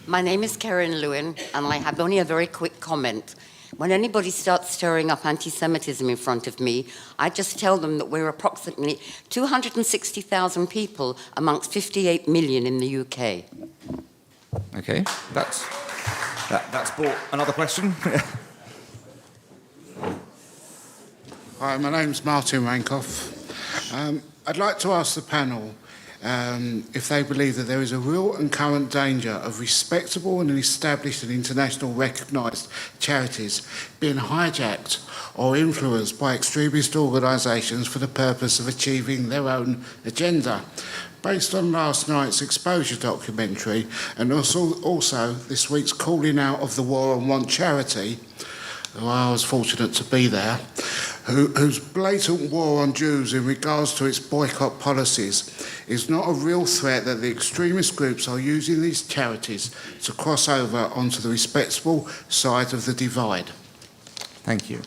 My name is Karen Lewin, and I have only a very quick comment. When anybody starts stirring up anti-Semitism in front of me, I just tell them that we're approximately 260,000 people amongst 58 million in the UK. Okay, that's brought another question. Hi, my name's Martin Rankoff. I'd like to ask the panel if they believe that there is a real and current danger of respectable and established and international recognised charities being hijacked or influenced by extremist organisations for the purpose of achieving their own agenda. Based on last night's Exposure documentary and also this week's calling out of the War on Want charity, who I was fortunate to be there, whose blatant war on Jews in regards to its boycott policies is not a real threat that the extremist groups are using these charities to cross over onto the respectable side of the divide. Thank you.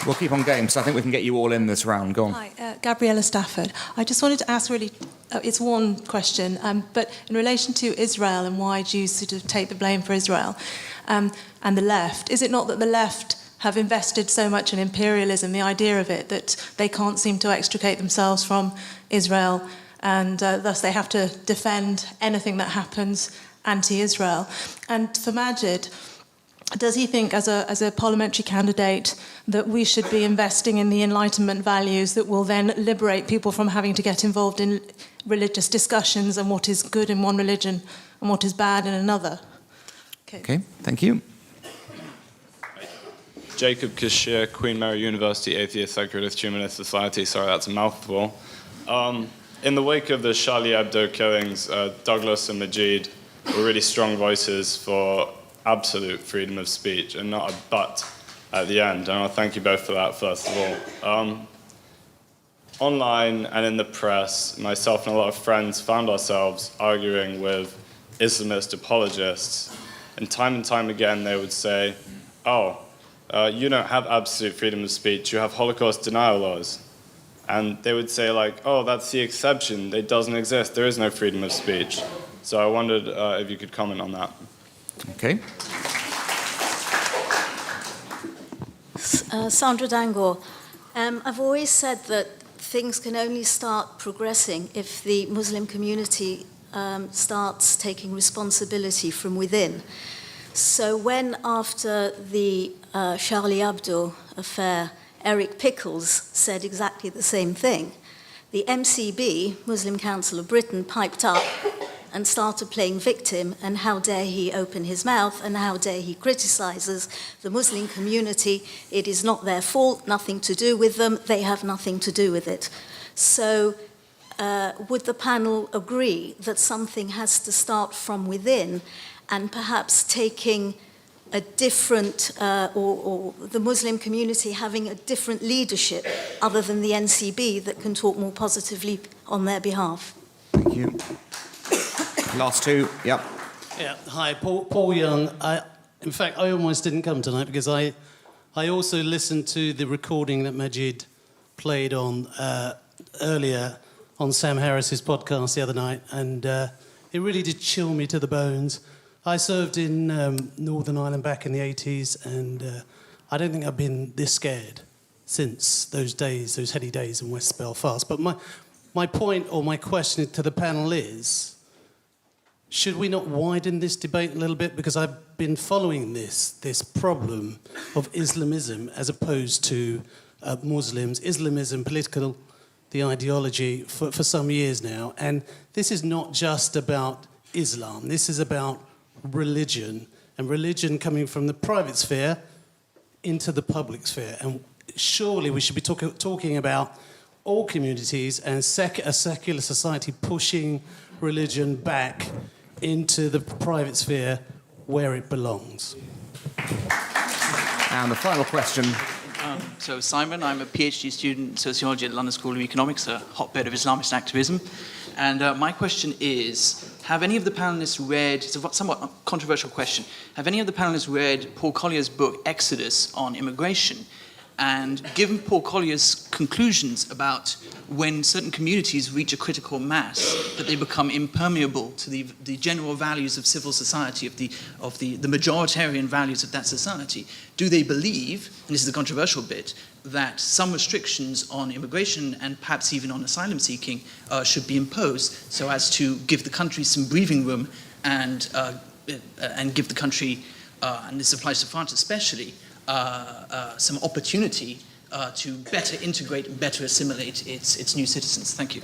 We'll keep on going, so I think we can get you all in this round. Go on. Hi, Gabriella Stafford. I just wanted to ask really, it's one question, but in relation to Israel and why Jews sort of take the blame for Israel and the left, is it not that the left have invested so much in imperialism, the idea of it, that they can't seem to extricate themselves from Israel, and thus they have to defend anything that happens anti-Israel? And for Majid, does he think, as a parliamentary candidate, that we should be investing in the Enlightenment values that will then liberate people from having to get involved in religious discussions and what is good in one religion and what is bad in another? Okay, thank you. Jacob Kashir, Queen Mary University Atheist Secularist Humanist Society. Sorry, that's a mouthful. In the wake of the Charlie Hebdo killings, Douglas and Majid were really strong voices for absolute freedom of speech and not a but at the end. And I'll thank you both for that, first of all. Online and in the press, myself and a lot of friends found ourselves arguing with Islamist apologists. And time again, they would say, you don't have absolute freedom of speech, you have Holocaust denial laws. And they would say, like, oh, that's the exception, it doesn't exist, there is no freedom of speech. So I wondered if you could comment on that. Okay. Sandra Dangor. I've always said that things can only start progressing if the Muslim community starts taking responsibility from within. So when, after the Charlie Hebdo affair, Eric Pickles said exactly the same thing, the MCB, Muslim Council of Britain, piped up and started playing victim, and how dare he open his mouth, and how dare he criticizes the Muslim community. It is not their fault, nothing to do with them, they have nothing to do with it. So would the panel agree that something has to start from within, and perhaps taking a different, or the Muslim community having a different leadership other than the NCB that can talk more positively on their behalf? Thank you. Last two, yep. Yeah, hi, Paul Young. In fact, I almost didn't come tonight because I also listened to the recording that Majid played on earlier on Sam Harris's podcast the other night, and it really did chill me to the bones. I served in Northern Ireland back in the 80s, and I don't think I've been this scared since those days, those heady days in West Belfast. But my point or my question to the panel is, should we not widen this debate a little bit? Because I've been following this problem of Islamism as opposed to Muslims, Islamism, political, the ideology for some years now. And this is not just about Islam. This is about religion, and religion coming from the private sphere into the public sphere. And surely we should be talking about all communities and a secular society pushing religion back into the private sphere where it belongs. And the final question. So, Simon, I'm a PhD student in sociology at London School of Economics, a hotbed of Islamist activism. And my question is, have any of the panelists read, it's a somewhat controversial question, have any of the panelists read Paul Collier's book, Exodus, on immigration? And given Paul Collier's conclusions about when certain communities reach a critical mass, that they become impermeable to the general values of civil society, of the majoritarian values of that society, do they believe, and this is the controversial bit, that some restrictions on immigration and perhaps even on asylum seeking should be imposed so as to give the country some breathing room and give the country, and this applies to France especially, some opportunity to better integrate and better assimilate its new citizens? Thank you.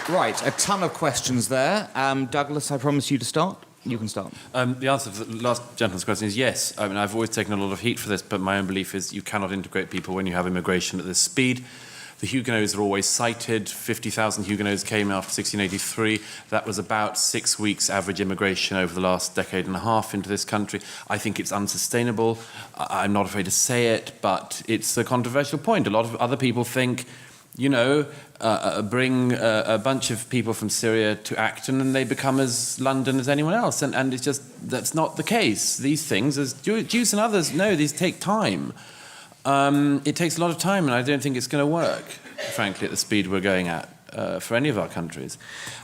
Right, a ton of questions there. Douglas, I promise you to start. You can start. The answer to the last gentleman's question is yes. I mean, I've always taken a lot of heat for this, but my own belief is you cannot integrate people when you have immigration at this speed. The Huguenots are always cited. 50,000 Huguenots came after 1683. That was about 6 weeks average immigration over the last decade and a half into this country. I think it's unsustainable. I'm not afraid to say it, but it's a controversial point. A lot of other people think, you know, bring a bunch of people from Syria to Acton and they become as London as anyone else. And it's just, that's not the case. These things, as Jews and others know, these take time. It takes a lot of time, and I don't think it's going to work, frankly, at the speed we're going at for any of our countries.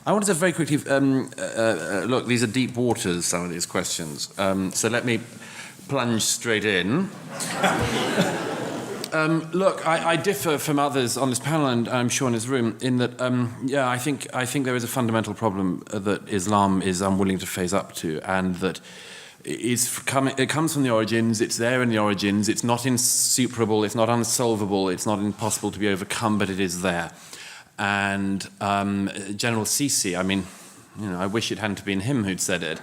I wanted to very quickly look, these are deep waters, some of these questions. So let me plunge straight in. Look, I differ from others on this panel, and I'm sure in this room, in that, I think there is a fundamental problem that Islam is unwilling to face up to, and that it comes from the origins, it's there in the origins, it's not insuperable, it's not unsolvable, it's not impossible to be overcome, but it is there. And General Sisi, I mean, You know, I wish it hadn't been him who'd said it.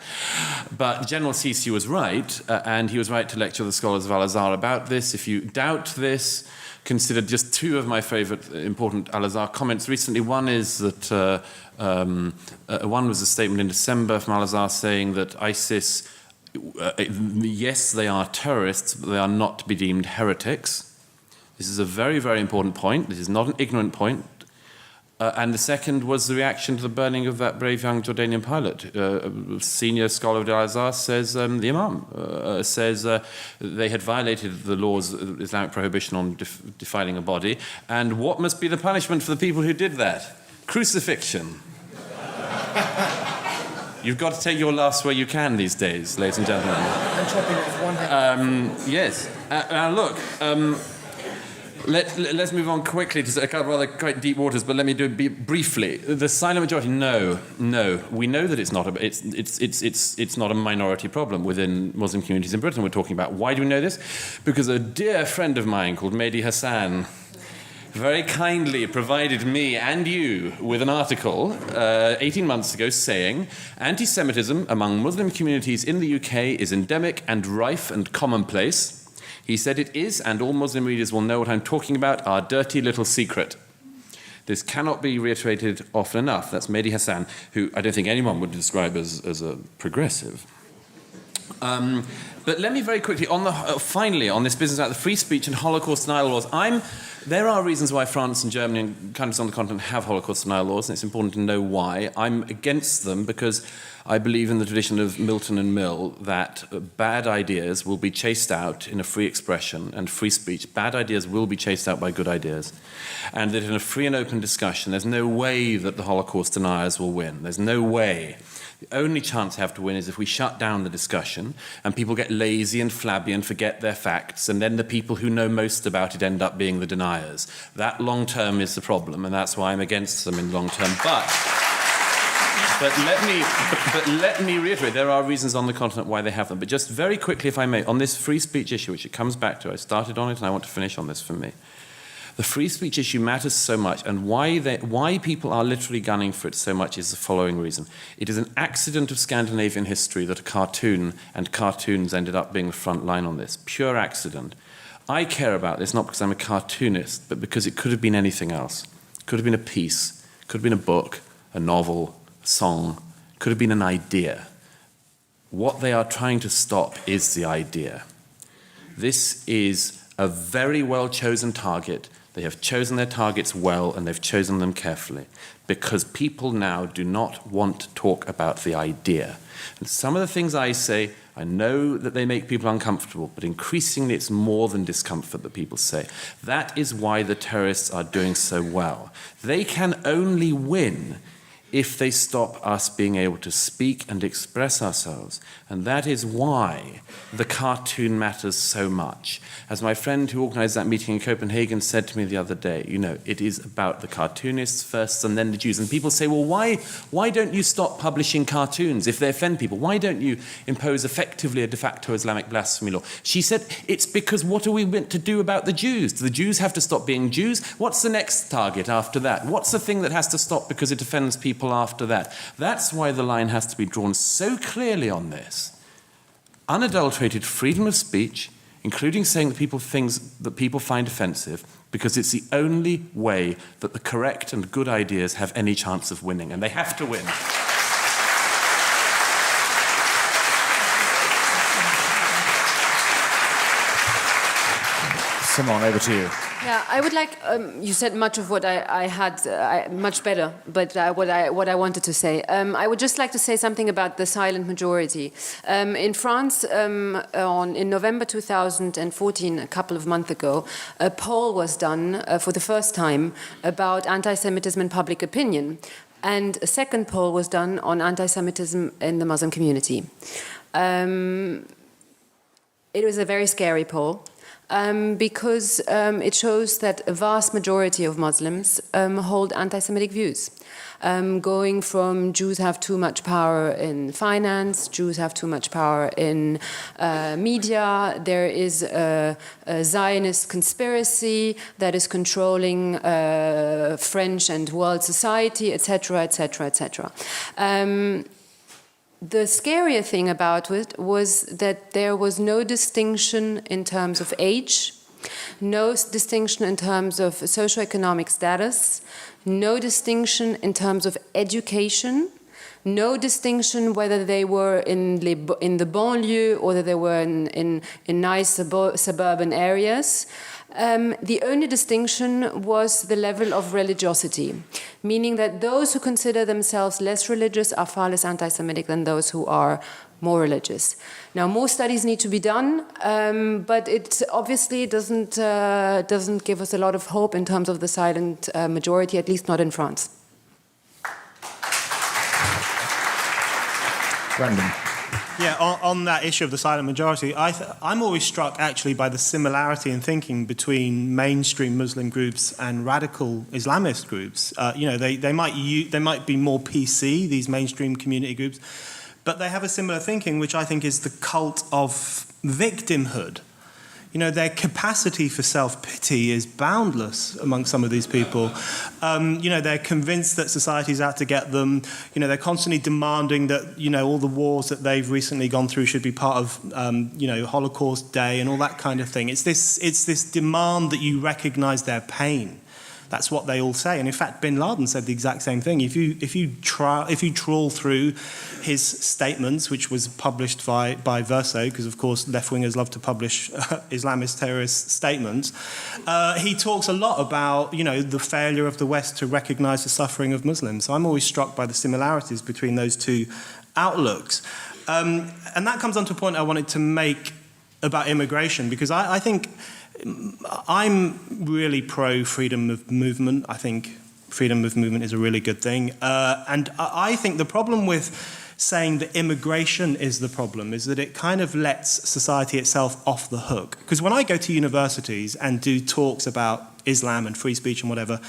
But General Sisi was right, and he was right to lecture the scholars of Al-Azhar about this. If you doubt this, consider just two of my favourite important Al-Azhar comments recently. One is that one was a statement in December from Al-Azhar saying that ISIS, yes, they are terrorists, but they are not to be deemed heretics. This is a very, very important point. This is not an ignorant point. And the second was the reaction to the burning of that brave young Jordanian pilot. A senior scholar of Al-Azhar says, the Imam says they had violated the laws of Islamic prohibition on defiling a body. And what must be the punishment for the people who did that? Crucifixion. You've got to take your laughs where you can these days, ladies and gentlemen. I'm chopping it with one hand. Yes. Now look, let's move on quickly to a couple of other quite deep waters, but let me do it briefly. The silent majority, no. We know that it's not a minority problem within Muslim communities in Britain we're talking about. Why do we know this? Because a dear friend of mine called Mehdi Hassan very kindly provided me and you with an article 18 months ago saying anti-Semitism among Muslim communities in the UK is endemic and rife and commonplace. He said it is, and all Muslim readers will know what I'm talking about, our dirty little secret. This cannot be reiterated often enough. That's Mehdi Hassan, who I don't think anyone would describe as a progressive. But let me very quickly, finally, on this business about the free speech and Holocaust denial laws, there are reasons why France and Germany and countries on the continent have Holocaust denial laws, and it's important to know why. I'm against them because I believe in the tradition of Milton and Mill that bad ideas will be chased out in a free expression and free speech. Bad ideas will be chased out by good ideas. And that in a free and open discussion, there's no way that the Holocaust deniers will win. There's no way. The only chance they have to win is if we shut down the discussion and people get lazy and flabby and forget their facts, and then the people who know most about it end up being the deniers. That long term is the problem, and that's why I'm against them in long term. But let me reiterate, there are reasons on the continent why they have them. But just very quickly, if I may, on this free speech issue, which it comes back to, I started on it and I want to finish on this for me. The free speech issue matters so much, and why people are literally gunning for it so much is the following reason. It is an accident of Scandinavian history that a cartoon and cartoons ended up being the front line on this. Pure accident. I care about this not because I'm a cartoonist, but because it could have been anything else. It could have been a piece, it could have been a book, a novel, a song, it could have been an idea. What they are trying to stop is the idea. This is a very well-chosen target. They have chosen their targets well, and they've chosen them carefully, because people now do not want to talk about the idea. And some of the things I say, I know that they make people uncomfortable, but increasingly it's more than discomfort that people say. That is why the terrorists are doing so well. They can only win if they stop us being able to speak and express ourselves. And that is why the cartoon matters so much. As my friend who organised that meeting in Copenhagen said to me the other day, it is about the cartoonists first and then the Jews. And people say, well, why don't you stop publishing cartoons if they offend people? Why don't you impose effectively a de facto Islamic blasphemy law? She said, it's because what are we meant to do about the Jews? Do the Jews have to stop being Jews? What's the next target after that? What's the thing that has to stop because it offends people after that? That's why the line has to be drawn so clearly on this. Unadulterated freedom of speech, including saying things that people find offensive, because it's the only way that the correct and good ideas have any chance of winning, and they have to win. Simone, over to you. Yeah, I would like. You said much of what I had much better, but what I wanted to say. I would just like to say something about the silent majority. In France, in November 2014, a couple of months ago, a poll was done for the first time about anti-Semitism in public opinion, and a second poll was done on anti-Semitism in the Muslim community. It was a very scary poll. because it shows that a vast majority of Muslims hold anti-Semitic views. Going from Jews have too much power in finance, Jews have too much power in media, there is a Zionist conspiracy that is controlling French and world society, etc., etc., etc. The scarier thing about it was that there was no distinction in terms of age, no distinction in terms of socioeconomic status, no distinction in terms of education, no distinction whether they were in the banlieue or whether they were in nice suburban areas. The only distinction was the level of religiosity, meaning that those who consider themselves less religious are far less anti-Semitic than those who are more religious. Now, more studies need to be done, but it obviously doesn't give us a lot of hope in terms of the silent majority, at least not in France. Brendan. Yeah, on that issue of the silent majority, I'm always struck actually by the similarity in thinking between mainstream Muslim groups and radical Islamist groups. They might be more PC, these mainstream community groups, but they have a similar thinking, which I think is the cult of victimhood. Their capacity for self-pity is boundless among some of these people. They're convinced that society's out to get them. They're constantly demanding that, all the wars that they've recently gone through should be part of, Holocaust Day and all that kind of thing. It's this demand that you recognize their pain. That's what they all say. And in fact, bin Laden said the exact same thing. If you trawl through his statements, which was published by Verso, because of course left-wingers love to publish Islamist terrorist statements, he talks a lot about the failure of the West to recognize the suffering of Muslims. So I'm always struck by the similarities between those two outlooks. And that comes on to a point I wanted to make about immigration, because I think I'm really pro-freedom of movement. I think freedom of movement is a really good thing. And I think the problem with saying that immigration is the problem is that it kind of lets society itself off the hook. Because when I go to universities and do talks about Islam and free speech and whatever,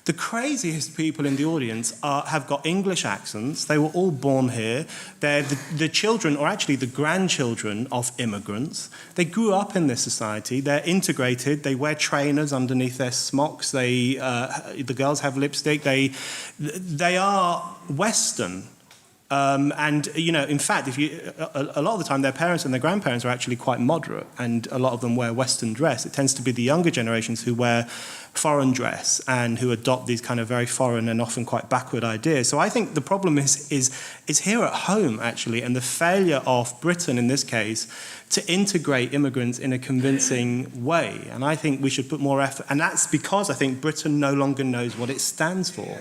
the craziest people in the audience have got English accents. They were all born here. They're the children, or actually the grandchildren of immigrants. They grew up in this society. They're integrated. They wear trainers underneath their smocks. The girls have lipstick. They are Western. And in fact, a lot of the time, their parents and their grandparents are actually quite moderate, and a lot of them wear Western dress. It tends to be the younger generations who wear foreign dress and who adopt these kind of very foreign and often quite backward ideas. So I think the problem is here at home, actually, and the failure of Britain in this case to integrate immigrants in a convincing way. And I think we should put more effort, and that's because I think Britain no longer knows what it stands for.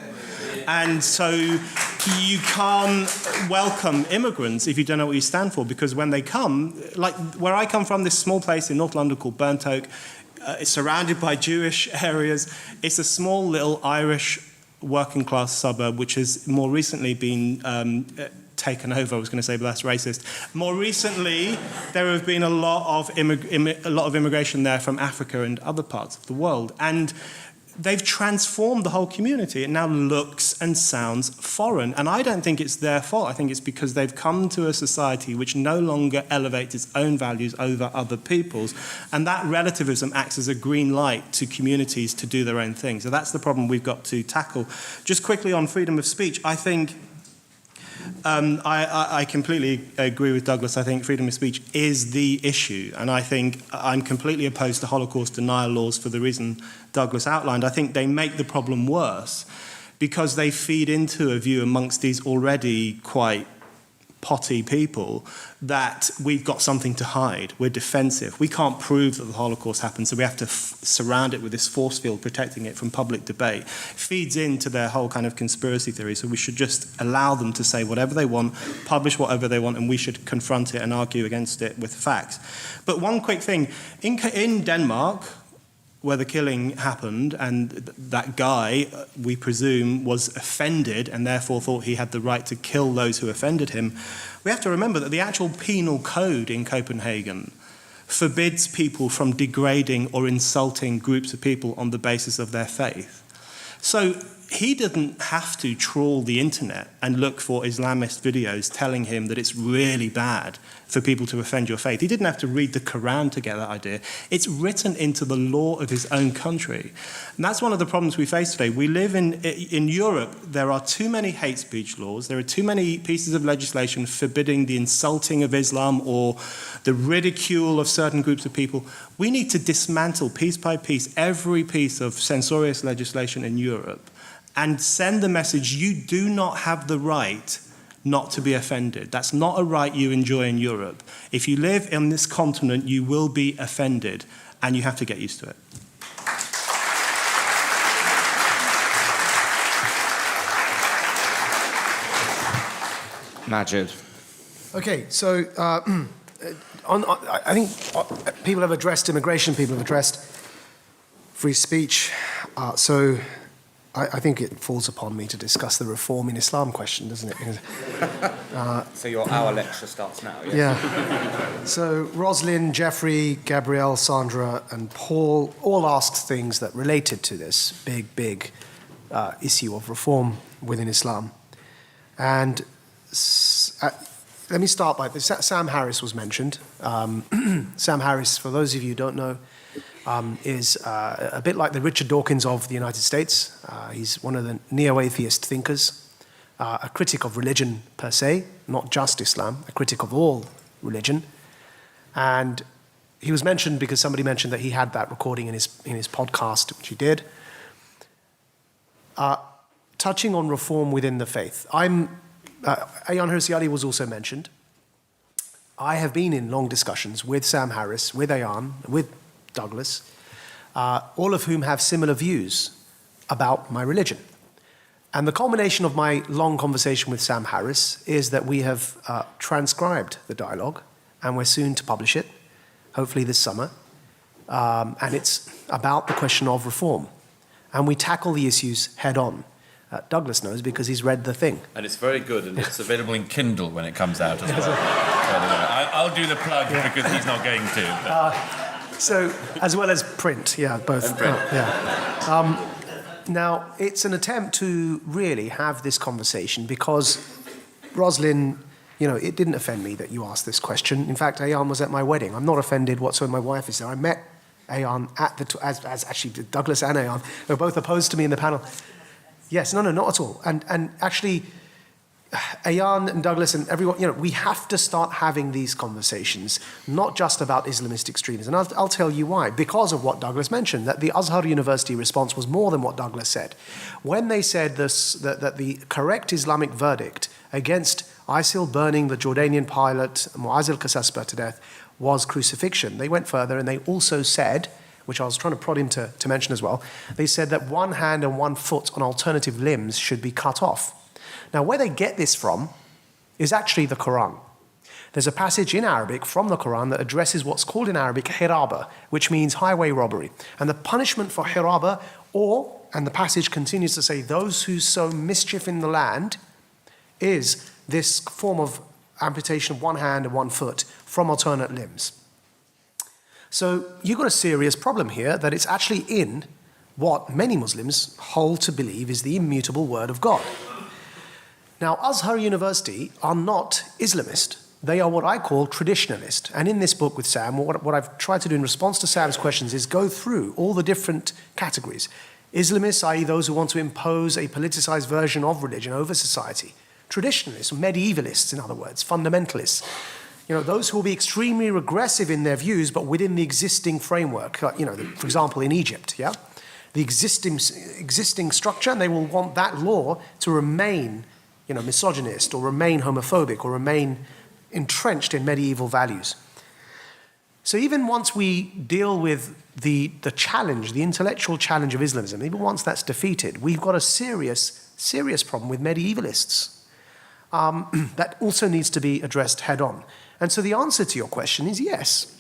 And so you can't welcome immigrants if you don't know what you stand for, because when they come, like where I come from, this small place in North London called Burnt Oak, it's surrounded by Jewish areas. It's a small little Irish working class suburb which has more recently been taken over. I was going to say, but that's racist. More recently, there have been a lot of immigration there from Africa and other parts of the world, and they've transformed the whole community. It now looks and sounds foreign. And I don't think it's their fault. I think it's because they've come to a society which no longer elevates its own values over other people's. And that relativism acts as a green light to communities to do their own thing. So that's the problem we've got to tackle. Just quickly on freedom of speech, I think I completely agree with Douglas. I think freedom of speech is the issue, and I think I'm completely opposed to Holocaust denial laws for the reason Douglas outlined. I think they make the problem worse because they feed into a view amongst these already quite potty people that we've got something to hide, we're defensive, we can't prove that the Holocaust happened, so we have to surround it with this force field protecting it from public debate. It feeds into their whole kind of conspiracy theory, so we should just allow them to say whatever they want, publish whatever they want, and we should confront it and argue against it with facts. But one quick thing, in Denmark, where the killing happened, and that guy, we presume, was offended and therefore thought he had the right to kill those who offended him, we have to remember that the actual penal code in Copenhagen forbids people from degrading or insulting groups of people on the basis of their faith. So he didn't have to trawl the internet and look for Islamist videos telling him that it's really bad for people to offend your faith. He didn't have to read the Quran to get that idea. It's written into the law of his own country. And that's one of the problems we face today. We live in Europe, there are too many hate speech laws. There are too many pieces of legislation forbidding the insulting of Islam or the ridicule of certain groups of people. We need to dismantle piece by piece every piece of censorious legislation in Europe and send the message, you do not have the right not to be offended. That's not a right you enjoy in Europe. If you live on this continent, you will be offended, and you have to get used to it. Majid. Okay, so I think people have addressed immigration, people have addressed free speech, so I think it falls upon me to discuss the reform in Islam question, doesn't it? Because, so your hour lecture starts now, yes? Yeah. So Roslyn, Jeffrey, Gabrielle, Sandra, and Paul all asked things that related to this big issue of reform within Islam. And let me start by this. Sam Harris was mentioned. Sam Harris, for those of you who don't know, is a bit like the Richard Dawkins of the United States. He's one of the neo-atheist thinkers, a critic of religion per se, not just Islam, a critic of all religion. And he was mentioned because somebody mentioned that he had that recording in his podcast, which he did. Touching on reform within the faith. Ayaan Hirsi Ali was also mentioned. I have been in long discussions with Sam Harris, with Ayaan, with Douglas, all of whom have similar views about my religion. And the culmination of my long conversation with Sam Harris is that we have transcribed the dialogue, and we're soon to publish it, hopefully this summer. And it's about the question of reform. And we tackle the issues head on. Douglas knows because he's read the thing. And it's very good, and it's available in Kindle when it comes out as well. I'll do the plug because he's not going to. So, as well as print, yeah, both. And print. Now, it's an attempt to really have this conversation because, Roslyn, it didn't offend me that you asked this question. In fact, Ayaan was at my wedding. I'm not offended whatsoever. My wife is there. I met Ayaan as actually Douglas and Ayaan. They were both opposed to me in the panel. Yes, no, not at all. And actually, Ayaan and Douglas and everyone, we have to start having these conversations, not just about Islamist extremism. And I'll tell you why. Because of what Douglas mentioned, that the Azhar University response was more than what Douglas said. When they said that the correct Islamic verdict against ISIL burning the Jordanian pilot Mu'az al-Qasasbeh to death was crucifixion, they went further and they also said, which I was trying to prod him to mention as well, they said that one hand and one foot on alternative limbs should be cut off. Now, where they get this from is actually the Quran. There's a passage in Arabic from the Quran that addresses what's called in Arabic hiraba, which means highway robbery. And the punishment for hiraba, and the passage continues to say, those who sow mischief in the land, is this form of amputation of one hand and one foot from alternate limbs. So you've got a serious problem here that it's actually in what many Muslims hold to believe is the immutable word of God. Now, Azhar University are not Islamist. They are what I call traditionalist. And in this book with Sam, what I've tried to do in response to Sam's questions is go through all the different categories. Islamists, i.e. those who want to impose a politicized version of religion over society. Traditionalists, medievalists, in other words, fundamentalists. Those who will be extremely regressive in their views, but within the existing framework. For example, in Egypt, the existing structure, and they will want that law to remain misogynist or remain homophobic or remain entrenched in medieval values. So even once we deal with the challenge, the intellectual challenge of Islamism, even once that's defeated, we've got a serious problem with medievalists that also needs to be addressed head on. And so the answer to your question is yes.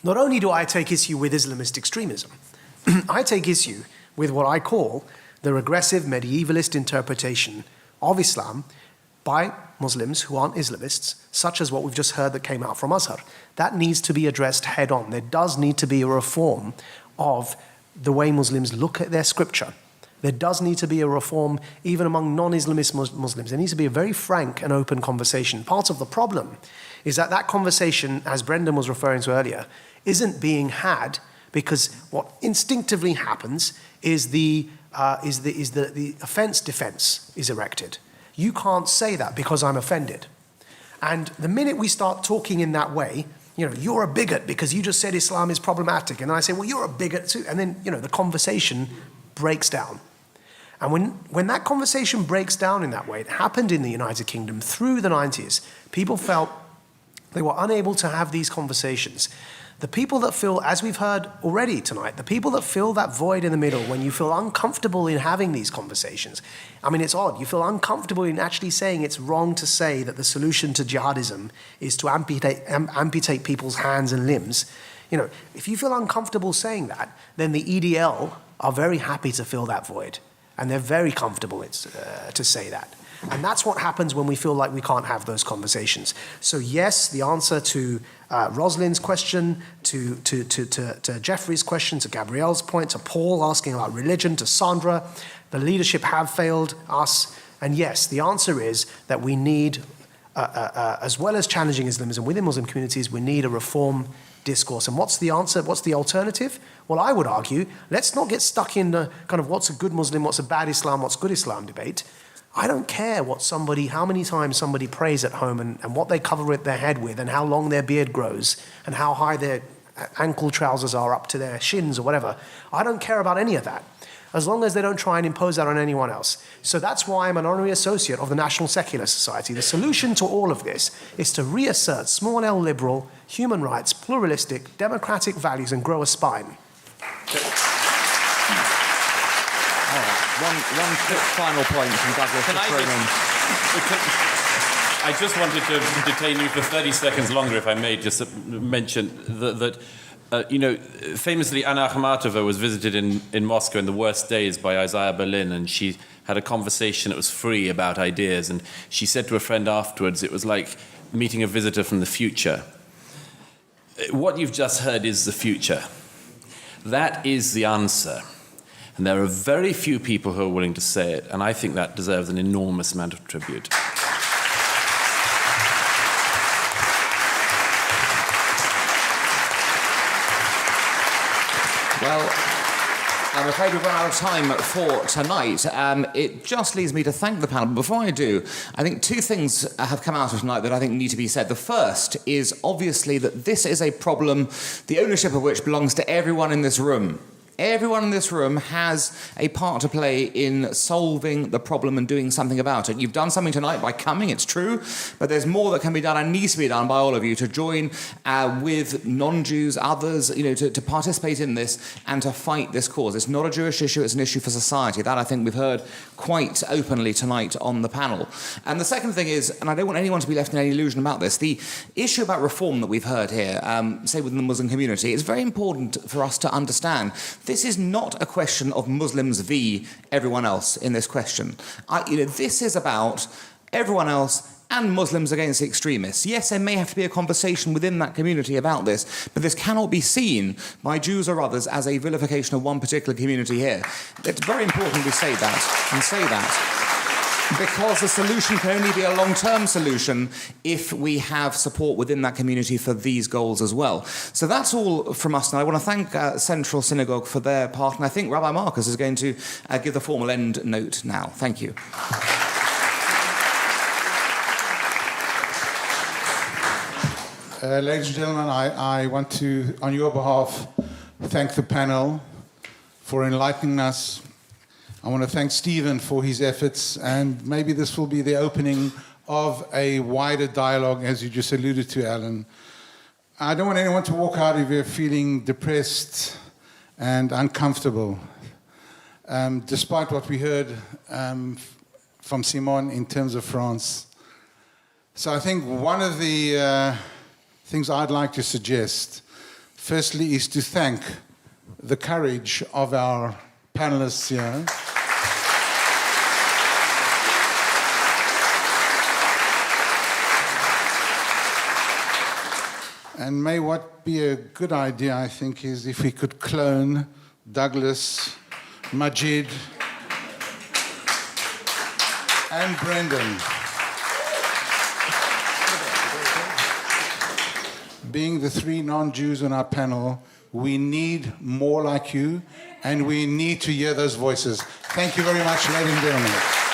Not only do I take issue with Islamist extremism, I take issue with what I call the regressive medievalist interpretation of Islam by Muslims who aren't Islamists, such as what we've just heard that came out from Azhar. That needs to be addressed head on. There does need to be a reform of the way Muslims look at their scripture. There does need to be a reform even among non-Islamist Muslims. There needs to be a very frank and open conversation. Part of the problem is that that conversation, as Brendan was referring to earlier, isn't being had because what instinctively happens is the offense defense is erected. You can't say that because I'm offended. And the minute we start talking in that way, you're a bigot because you just said Islam is problematic. And I say, well, you're a bigot too. And then, the conversation breaks down. And when that conversation breaks down in that way, it happened in the United Kingdom through the 90s. People felt they were unable to have these conversations. The people that feel, as we've heard already tonight, the people that fill that void in the middle when you feel uncomfortable in having these conversations. I mean, it's odd. You feel uncomfortable in actually saying it's wrong to say that the solution to jihadism is to amputate people's hands and limbs. If you feel uncomfortable saying that, then the EDL are very happy to fill that void. And they're very comfortable to say that. And that's what happens when we feel like we can't have those conversations. So yes, the answer to Rosalind's question, to Jeffrey's question, to Gabrielle's point, to Paul asking about religion, to Sandra, the leadership have failed us. And yes, the answer is that we need, as well as challenging Islamism within Muslim communities, we need a reform discourse. And what's the answer? What's the alternative? Well, I would argue, let's not get stuck in the kind of what's a good Muslim, what's a bad Islam, what's good Islam debate. I don't care how many times somebody prays at home and what they cover their head with and how long their beard grows and how high their ankle trousers are up to their shins or whatever. I don't care about any of that, as long as they don't try and impose that on anyone else. So that's why I'm an honorary associate of the National Secular Society. The solution to all of this is to reassert small L liberal, human rights, pluralistic, democratic values and grow a spine. One quick final point from Douglas. I just wanted to detain you for 30 seconds longer, if I may, just to mention that famously Anna Akhmatova was visited in Moscow in the worst days by Isaiah Berlin, and she had a conversation that was free about ideas, and she said to a friend afterwards, it was like meeting a visitor from the future. What you've just heard is the future. That is the answer. And there are very few people who are willing to say it, and I think that deserves an enormous amount of tribute. Well, I'm afraid we've run out of time for tonight. It just leaves me to thank the panel. But before I do, I think two things have come out of tonight that I think need to be said. The first is obviously that this is a problem, the ownership of which belongs to everyone in this room. Everyone in this room has a part to play in solving the problem and doing something about it. You've done something tonight by coming, it's true, but there's more that can be done and needs to be done by all of you to join with non-Jews, others, to participate in this and to fight this cause. It's not a Jewish issue, it's an issue for society. That I think we've heard quite openly tonight on the panel. And the second thing is, and I don't want anyone to be left in any illusion about this, the issue about reform that we've heard here, say within the Muslim community, it's very important for us to understand. This is not a question of Muslims v. everyone else in this question. This is about everyone else and Muslims against extremists. Yes, there may have to be a conversation within that community about this, but this cannot be seen by Jews or others as a vilification of one particular community here. It's very important we say that, and say that. Because the solution can only be a long-term solution if we have support within that community for these goals as well. So that's all from us. And I want to thank Central Synagogue for their part. And I think Rabbi Marcus is going to give the formal end note now. Thank you. Ladies and gentlemen, I want to, on your behalf, thank the panel for enlightening us. I want to thank Stephen for his efforts, and maybe this will be the opening of a wider dialogue, as you just alluded to, Alan. I don't want anyone to walk out of here feeling depressed and uncomfortable, despite what we heard from Simon in terms of France. So I think one of the things I'd like to suggest, firstly, is to thank the courage of our panelists here. And may what be a good idea, I think, is if we could clone Douglas, Majid, and Brendan. Being the three non-Jews on our panel, we need more like you, and we need to hear those voices. Thank you very much, ladies and gentlemen.